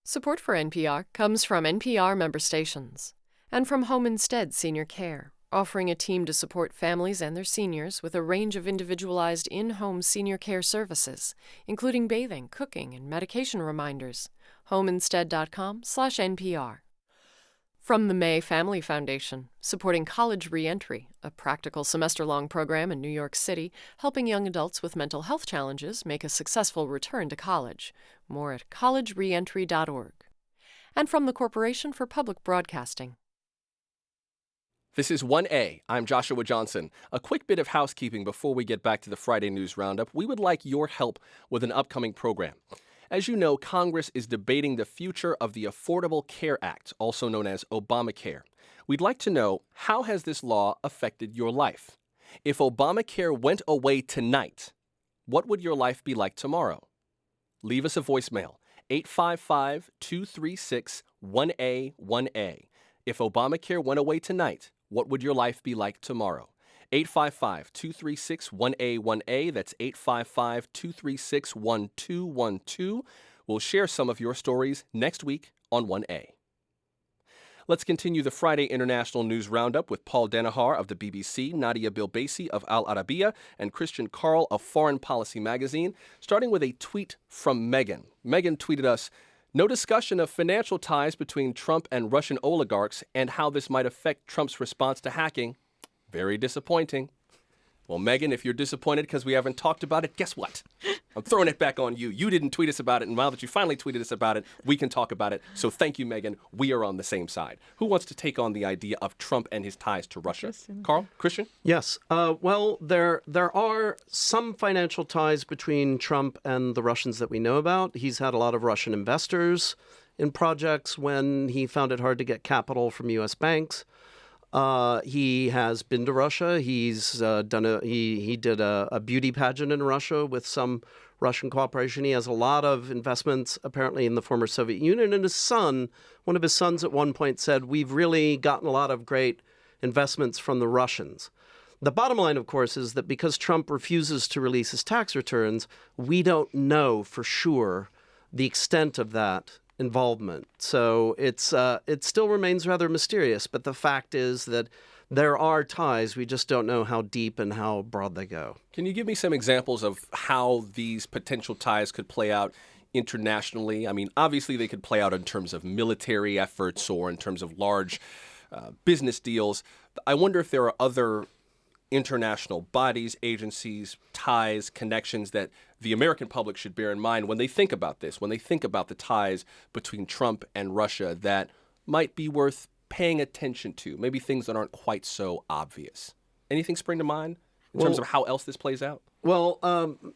Support for NPR comes from NPR member stations and from Home Instead Senior Care, offering a team to support families and their seniors with a range of individualized in-home senior care services, including bathing, cooking, and medication reminders. homeinstead.com/NPR. From the May Family Foundation, supporting college reentry, a practical semester-long program in New York City, helping young adults with mental health challenges make a successful return to college. More at collegereentry.org. And from the Corporation for Public Broadcasting. This is 1A. I'm Joshua Johnson. A quick bit of housekeeping before we get back to the Friday News Roundup. We would like your help with an upcoming program. As you know, Congress is debating the future of the Affordable Care Act, also known as Obamacare. We'd like to know, how has this law affected your life? If Obamacare went away tonight, what would your life be like tomorrow? Leave us a voicemail, 855-236-1A1A. If Obamacare went away tonight, what would your life be like tomorrow? 855-236-1A1A. That's 855-236-1212. We'll share some of your stories next week on 1A. Let's continue the Friday International News Roundup with Paul Denihar of the BBC, Nadia Bilbaisi of Al Arabiya, and Christian Karl of Foreign Policy magazine, starting with a tweet from Megan. Megan tweeted us, "No discussion of financial ties between Trump and Russian oligarchs and how this might affect Trump's response to hacking. Very disappointing." Well, Megan, if you're disappointed because we haven't talked about it, guess what? I'm throwing it back on you. You didn't tweet us about it, and now that you finally tweeted us about it, we can talk about it. So thank you, Megan. We are on the same side. Who wants to take on the idea of Trump and his ties to Russia? Carl? Christian? Yes. Well, there are some financial ties between Trump and the Russians that we know about. He's had a lot of Russian investors in projects when he found it hard to get capital from U.S. banks. He has been to Russia. He's he did a beauty pageant in Russia with some Russian cooperation. He has a lot of investments apparently in the former Soviet Union. And his son, one of his sons at one point said, "We've really gotten a lot of great investments from the Russians." The bottom line, of course, is that because Trump refuses to release his tax returns, we don't know for sure the extent of that involvement. So it still remains rather mysterious, but the fact is that there are ties. We just don't know how deep and how broad they go. Can you give me some examples of how these potential ties could play out internationally? I mean, obviously they could play out in terms of military efforts or in terms of large business deals. I wonder if there are other international bodies, agencies, ties, connections that the American public should bear in mind when they think about this, when they think about the ties between Trump and Russia that might be worth paying attention to, maybe things that aren't quite so obvious. Anything spring to mind in terms of how else this plays out? Well,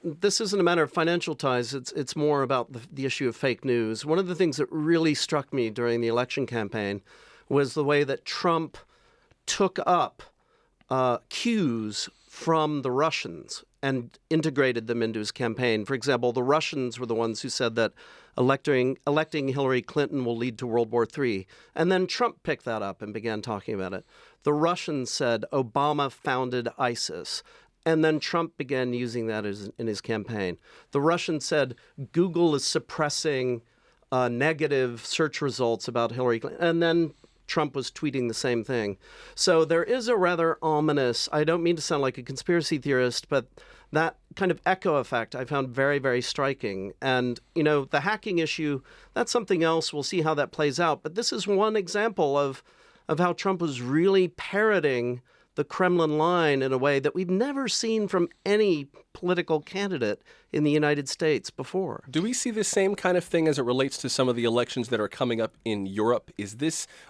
this isn't a matter of financial ties. It's more about the issue of fake news. One of the things that really struck me during the election campaign was the way that Trump took up cues from the Russians and integrated them into his campaign. For example, the Russians were the ones who said that electing Hillary Clinton will lead to World War III. And then Trump picked that up and began talking about it. The Russians said Obama founded ISIS. And then Trump began using that in his campaign. The Russians said Google is suppressing negative search results about Hillary Clinton. And then Trump was tweeting the same thing. So there is a rather ominous, I don't mean to sound like a conspiracy theorist, but that kind of echo effect I found very, very striking. And, you know, the hacking issue, that's something else. We'll see how that plays out. But this is one example of how Trump was really parroting the Kremlin line in a way that we've never seen from any political candidate in the United States before. Do we see the same kind of thing as it relates to some of the elections that are coming up in Europe?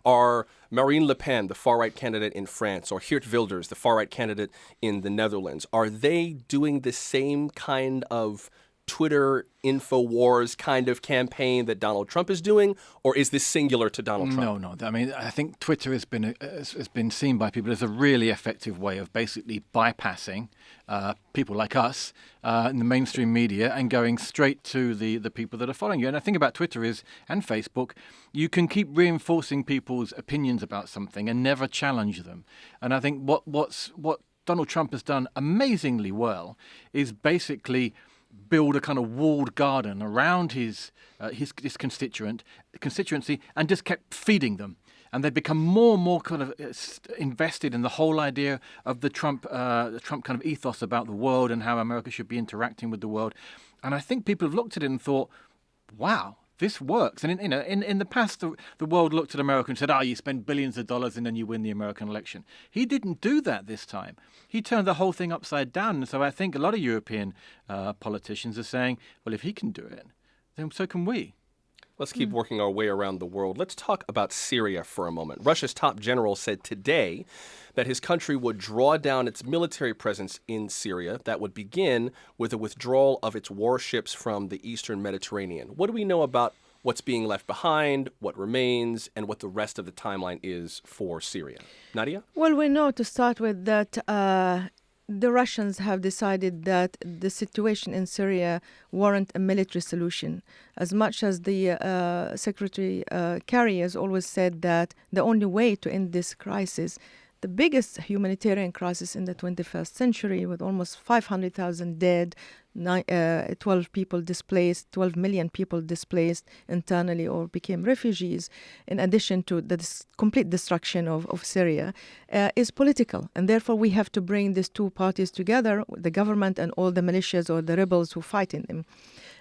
Are Marine Le Pen, the far-right candidate in France, or Geert Wilders, the far-right candidate in the Netherlands, are they doing the same kind of Twitter InfoWars kind of campaign that Donald Trump is doing, or is this singular to Donald Trump? No. I mean, I think Twitter has been seen by people as a really effective way of basically bypassing people like us in the mainstream media and going straight to the people that are following you. And the thing about Twitter and Facebook, you can keep reinforcing people's opinions about something and never challenge them. And I think what Donald Trump has done amazingly well is basically build a kind of walled garden around his constituency and just kept feeding them. And they become more and more kind of invested in the whole idea of the Trump kind of ethos about the world and how America should be interacting with the world. And I think people have looked at it and thought, wow, this works. And in the past, the world looked at America and said, you spend billions of dollars and then you win the American election. He didn't do that this time. He turned the whole thing upside down. And so I think a lot of European politicians are saying, well, if he can do it, then so can we. Let's keep working our way around the world. Let's talk about Syria for a moment. Russia's top general said today that his country would draw down its military presence in Syria. That would begin with a withdrawal of its warships from the eastern Mediterranean. What do we know about what's being left behind, what remains, and what the rest of the timeline is for Syria? Nadia? Well, we know to start with that the Russians have decided that the situation in Syria warrant a military solution. As much as the Secretary Kerry has always said that the only way to end this crisis the biggest humanitarian crisis in the 21st century, with almost 500,000 dead, 12 people displaced, 12 million people displaced internally or became refugees, in addition to the complete destruction of Syria, is political. And therefore, we have to bring these two parties together, the government and all the militias or the rebels who fight in them.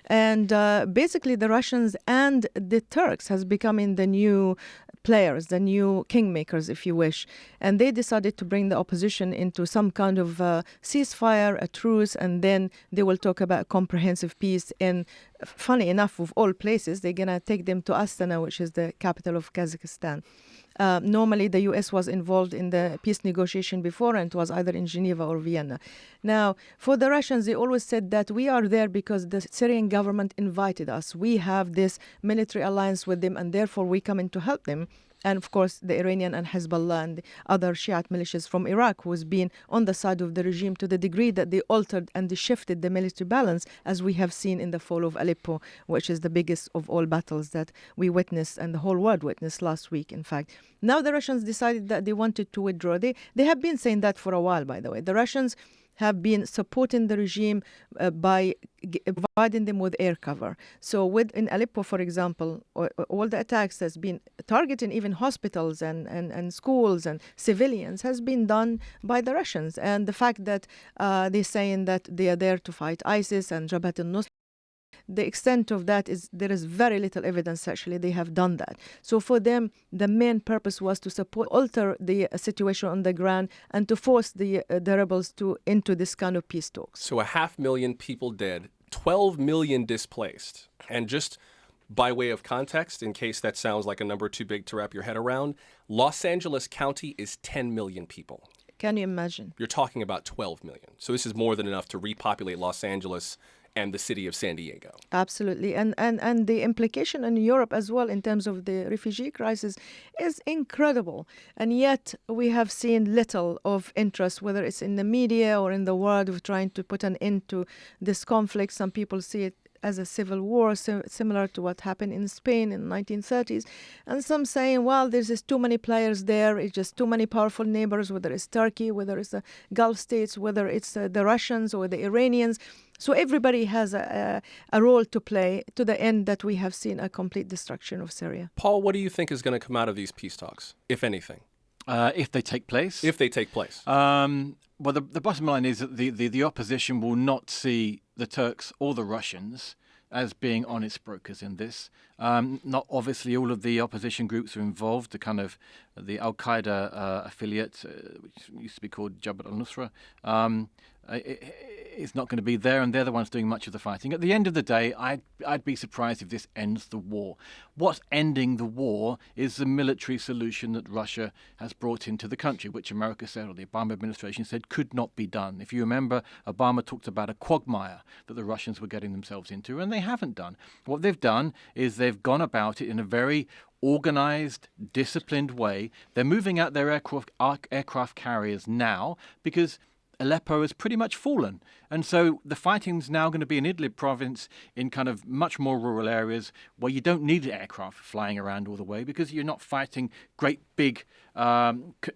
And basically, the Russians and the Turks has becoming the new players, the new kingmakers, if you wish. And they decided to bring the opposition into some kind of ceasefire, a truce, and then they will talk about comprehensive peace. And funny enough, of all places, they're going to take them to Astana, which is the capital of Kazakhstan. Normally, the U.S. was involved in the peace negotiation before, and it was either in Geneva or Vienna. Now, for the Russians, they always said that we are there because the Syrian government invited us. We have this military alliance with them, and therefore we come in to help them. And of course, the Iranian and Hezbollah and the other Shiite militias from Iraq, who's been on the side of the regime to the degree that they altered and they shifted the military balance, as we have seen in the fall of Aleppo, which is the biggest of all battles that we witnessed and the whole world witnessed last week, in fact. Now the Russians decided that they wanted to withdraw. They have been saying that for a while, by the way. The Russians have been supporting the regime by providing them with air cover. So in Aleppo, for example, all the attacks has been targeting even hospitals and schools and civilians has been done by the Russians. And the fact that they're saying that they are there to fight ISIS and Jabhat al-Nusra, the extent of that is there is very little evidence actually they have done that. So for them, the main purpose was to alter the situation on the ground and to force the rebels into this kind of peace talks. So 500,000 people dead, 12 million displaced. And just by way of context, in case that sounds like a number too big to wrap your head around, Los Angeles County is 10 million people. Can you imagine? You're talking about 12 million. So this is more than enough to repopulate Los Angeles and the city of San Diego. Absolutely. And the implication in Europe as well in terms of the refugee crisis is incredible. And yet we have seen little of interest, whether it's in the media or in the world, of trying to put an end to this conflict. Some people see it as a civil war, similar to what happened in Spain in the 1930s. And some saying, well, there's just too many players there. It's just too many powerful neighbors, whether it's Turkey, whether it's the Gulf states, whether it's the Russians or the Iranians. So everybody has a role to play to the end that we have seen a complete destruction of Syria. Paul, what do you think is going to come out of these peace talks, if anything? If they take place? If they take place. Well, the bottom line is that the opposition will not see the Turks or the Russians as being honest brokers in this. Not obviously all of the opposition groups are involved. The Al-Qaeda affiliate, which used to be called Jabhat al-Nusra, is not going to be there, and they're the ones doing much of the fighting. At the end of the day, I'd be surprised if this ends the war. What's ending the war is the military solution that Russia has brought into the country, which America said, or the Obama administration said, could not be done. If you remember, Obama talked about a quagmire that the Russians were getting themselves into, and they haven't done. What they've done is they've gone about it in a very organized, disciplined way. They're moving out their aircraft carriers now because Aleppo has pretty much fallen. And so the fighting's now going to be in Idlib province in kind of much more rural areas where you don't need aircraft flying around all the way because you're not fighting great big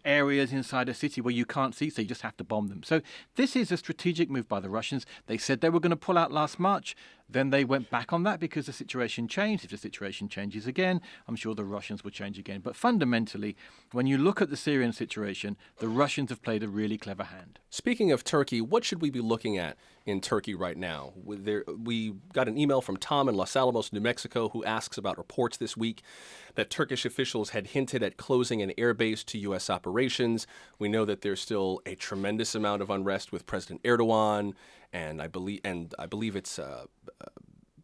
areas inside a city where you can't see, so you just have to bomb them. So this is a strategic move by the Russians. They said they were going to pull out last March. Then they went back on that because the situation changed. If the situation changes again, I'm sure the Russians will change again. But fundamentally, when you look at the Syrian situation, the Russians have played a really clever hand. Speaking of Turkey, what should we be looking at in Turkey right now? We got an email from Tom in Los Alamos, New Mexico, who asks about reports this week that Turkish officials had hinted at closing an airbase to U.S. operations. We know that there's still a tremendous amount of unrest with President Erdogan, and I believe it's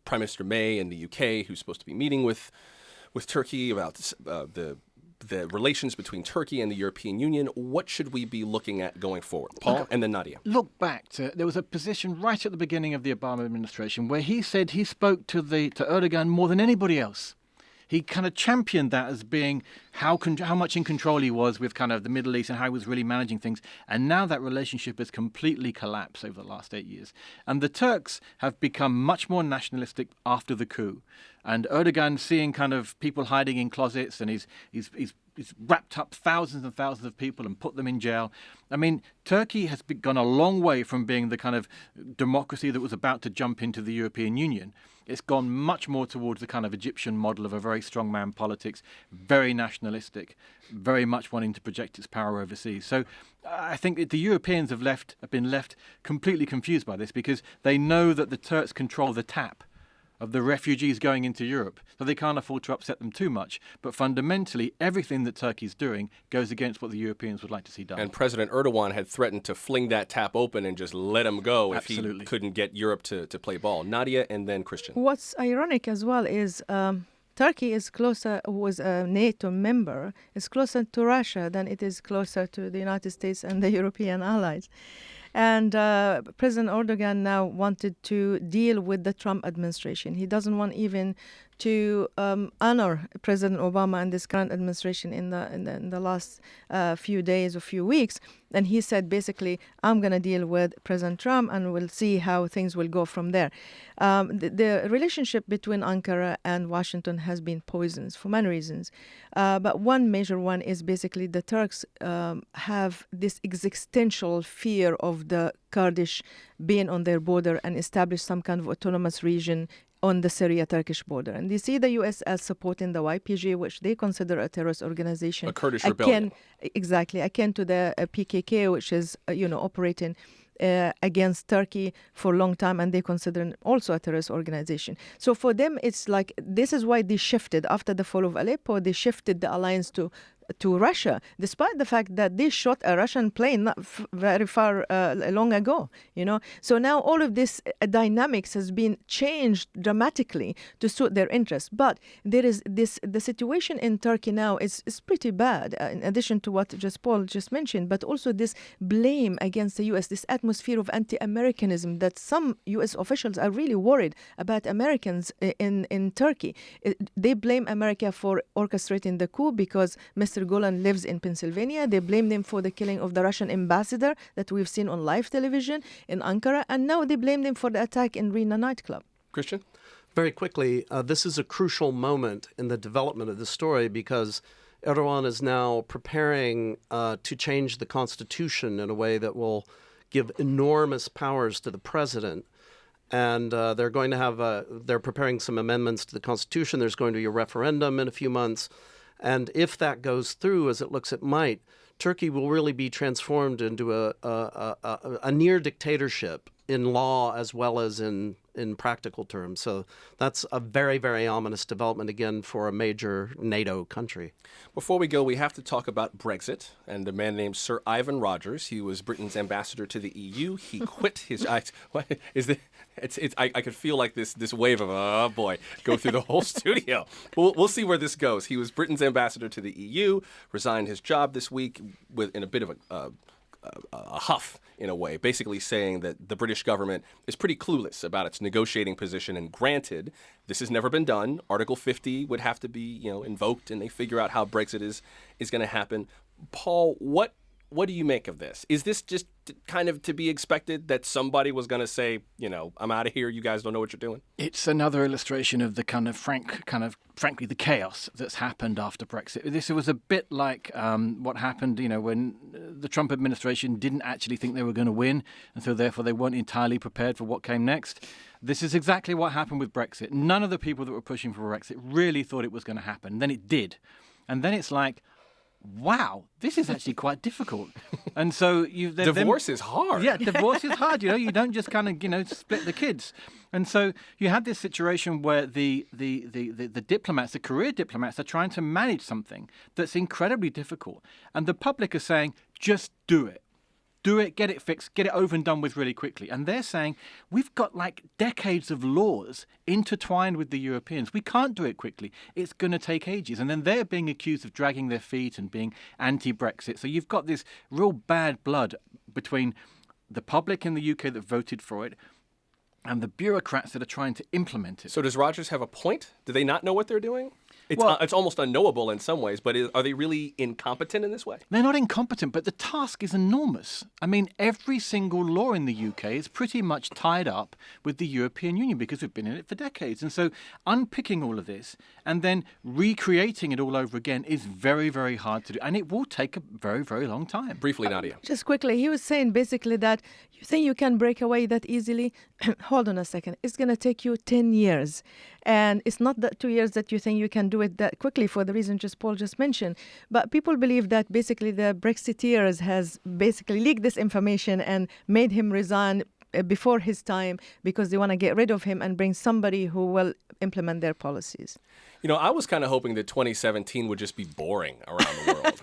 Prime Minister May in the UK who's supposed to be meeting with Turkey about the relations between Turkey and the European Union. What should we be looking at going forward? Paul, and then Nadia. Look back to, there was a position right at the beginning of the Obama administration where he said he spoke to Erdogan more than anybody else. He kind of championed that as being how much in control he was with kind of the Middle East and how he was really managing things. And now that relationship has completely collapsed over the last 8 years. And the Turks have become much more nationalistic after the coup. And Erdogan seeing kind of people hiding in closets, and he's it's wrapped up thousands and thousands of people and put them in jail. I mean, Turkey has gone a long way from being the kind of democracy that was about to jump into the European Union. It's gone much more towards the kind of Egyptian model of a very strongman politics, very nationalistic, very much wanting to project its power overseas. So I think that the Europeans have been left completely confused by this, because they know that the Turks control the tap of the refugees going into Europe, so they can't afford to upset them too much. But fundamentally, everything that Turkey's doing goes against what the Europeans would like to see done. And President Erdogan had threatened to fling that tap open and just let him go Absolutely. if he couldn't get Europe to play ball. Nadia and then Christian. What's ironic as well is Turkey is closer, who was a NATO member, is closer to Russia than it is closer to the United States and the European allies. And President Erdogan now wanted to deal with the Trump administration. He doesn't want even to honor President Obama and this current administration in the last few days or few weeks. And he said, basically, I'm going to deal with President Trump and we'll see how things will go from there. The relationship between Ankara and Washington has been poisoned for many reasons. But one major one is basically the Turks have this existential fear of the Kurdish being on their border and establish some kind of autonomous region on the Syria-Turkish border. And they see the U.S. as supporting the YPG, which they consider a terrorist organization. A Kurdish rebellion. Exactly, akin to the PKK, which is, operating against Turkey for a long time, and they consider it also a terrorist organization. So for them, it's like, this is why they shifted. After the fall of Aleppo, they shifted the alliance to Russia, despite the fact that they shot a Russian plane not very far long ago, So now all of this dynamics has been changed dramatically to suit their interests. But there is the situation in Turkey now is pretty bad, in addition to what Paul just mentioned, but also this blame against the U.S., this atmosphere of anti-Americanism that some U.S. officials are really worried about Americans in Turkey. They blame America for orchestrating the coup because Mr. Golan lives in Pennsylvania. They blame them for the killing of the Russian ambassador that we've seen on live television in Ankara. And now they blame them for the attack in Rena nightclub. Christian? Very quickly, this is a crucial moment in the development of the story because Erdogan is now preparing to change the constitution in a way that will give enormous powers to the president. And they're going to have, they're preparing some amendments to the constitution. There's going to be a referendum in a few months. And if that goes through, as it looks it might, Turkey will really be transformed into a near dictatorship in law as well as in practical terms. So that's a very, very ominous development, again, for a major NATO country. Before we go, we have to talk about Brexit and a man named Sir Ivan Rogers. He was Britain's ambassador to the EU. He quit his... I could feel like this wave of, oh boy, go through the whole studio. We'll see where this goes. He was Britain's ambassador to the EU, resigned his job this week in a bit of a huff, in a way, basically saying that the British government is pretty clueless about its negotiating position. And granted, this has never been done. Article 50 would have to be, invoked, and they figure out how Brexit is going to happen. Paul, what do you make of this? Is this just kind of to be expected that somebody was going to say, I'm out of here, you guys don't know what you're doing? It's another illustration of the frankly, the chaos that's happened after Brexit. This was a bit like what happened, when the Trump administration didn't actually think they were going to win, and so therefore they weren't entirely prepared for what came next. This is exactly what happened with Brexit. None of the people that were pushing for Brexit really thought it was going to happen. Then it did. And then it's like, wow, this is actually quite difficult. And so divorce is hard. Yeah, divorce is hard. You don't just kind of split the kids. And so you have this situation where the diplomats, the career diplomats, are trying to manage something that's incredibly difficult, and the public are saying, just do it. Do it, get it fixed, get it over and done with really quickly. And they're saying, we've got like decades of laws intertwined with the Europeans. We can't do it quickly. It's going to take ages. And then they're being accused of dragging their feet and being anti-Brexit. So you've got this real bad blood between the public in the UK that voted for it and the bureaucrats that are trying to implement it. So does Rogers have a point? Do they not know what they're doing? It's almost unknowable in some ways, but are they really incompetent in this way? They're not incompetent, but the task is enormous. I mean, every single law in the UK is pretty much tied up with the European Union because we've been in it for decades. And so unpicking all of this and then recreating it all over again is very, very hard to do. And it will take a very, very long time. Briefly, Nadia. Just quickly, he was saying basically that you think you can break away that easily. Hold on a second. It's going to take you 10 years. And it's not that 2 years that you think you can do it that quickly for the reason Paul just mentioned. But people believe that basically the Brexiteers has basically leaked this information and made him resign before his time because they want to get rid of him and bring somebody who will implement their policies. You know, I was kind of hoping that 2017 would just be boring around the world.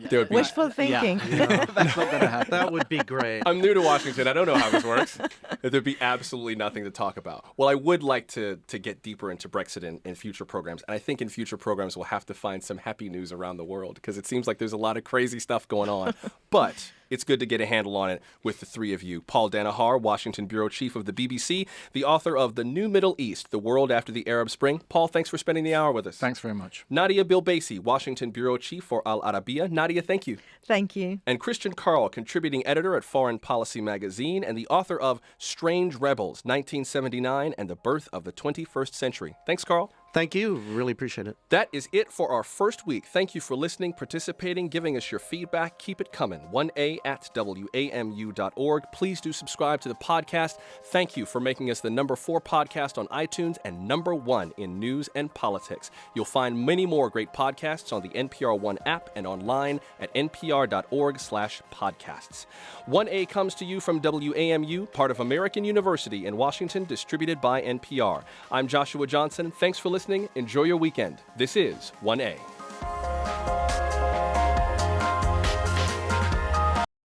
There would be wishful thinking. Yeah. That's not going to happen. That would be great. I'm new to Washington. I don't know how this works. That there'd be absolutely nothing to talk about. Well, I would like to get deeper into Brexit in future programs. And I think in future programs, we'll have to find some happy news around the world because it seems like there's a lot of crazy stuff going on. But it's good to get a handle on it with the three of you. Paul Danaher, Washington Bureau Chief of the BBC, the author of The New Middle East, The World After the Arab Spring. Paul, thanks for spending the hour with us. Thanks very much. Nadia Bilbaisi, Washington Bureau Chief for Al Arabiya. Nadia, thank you. Thank you. And Christian Karl, contributing editor at Foreign Policy magazine and the author of Strange Rebels, 1979 and the Birth of the 21st Century. Thanks, Karl. Thank you. Really appreciate it. That is it for our first week. Thank you for listening, participating, giving us your feedback. Keep it coming. 1a@wamu.org. Please do subscribe to the podcast. Thank you for making us the #4 podcast on iTunes and #1 in news and politics. You'll find many more great podcasts on the NPR One app and online at npr.org/podcasts. 1A comes to you from WAMU, part of American University in Washington, distributed by NPR. I'm Joshua Johnson. Thanks for listening. Enjoy your weekend. This is 1A.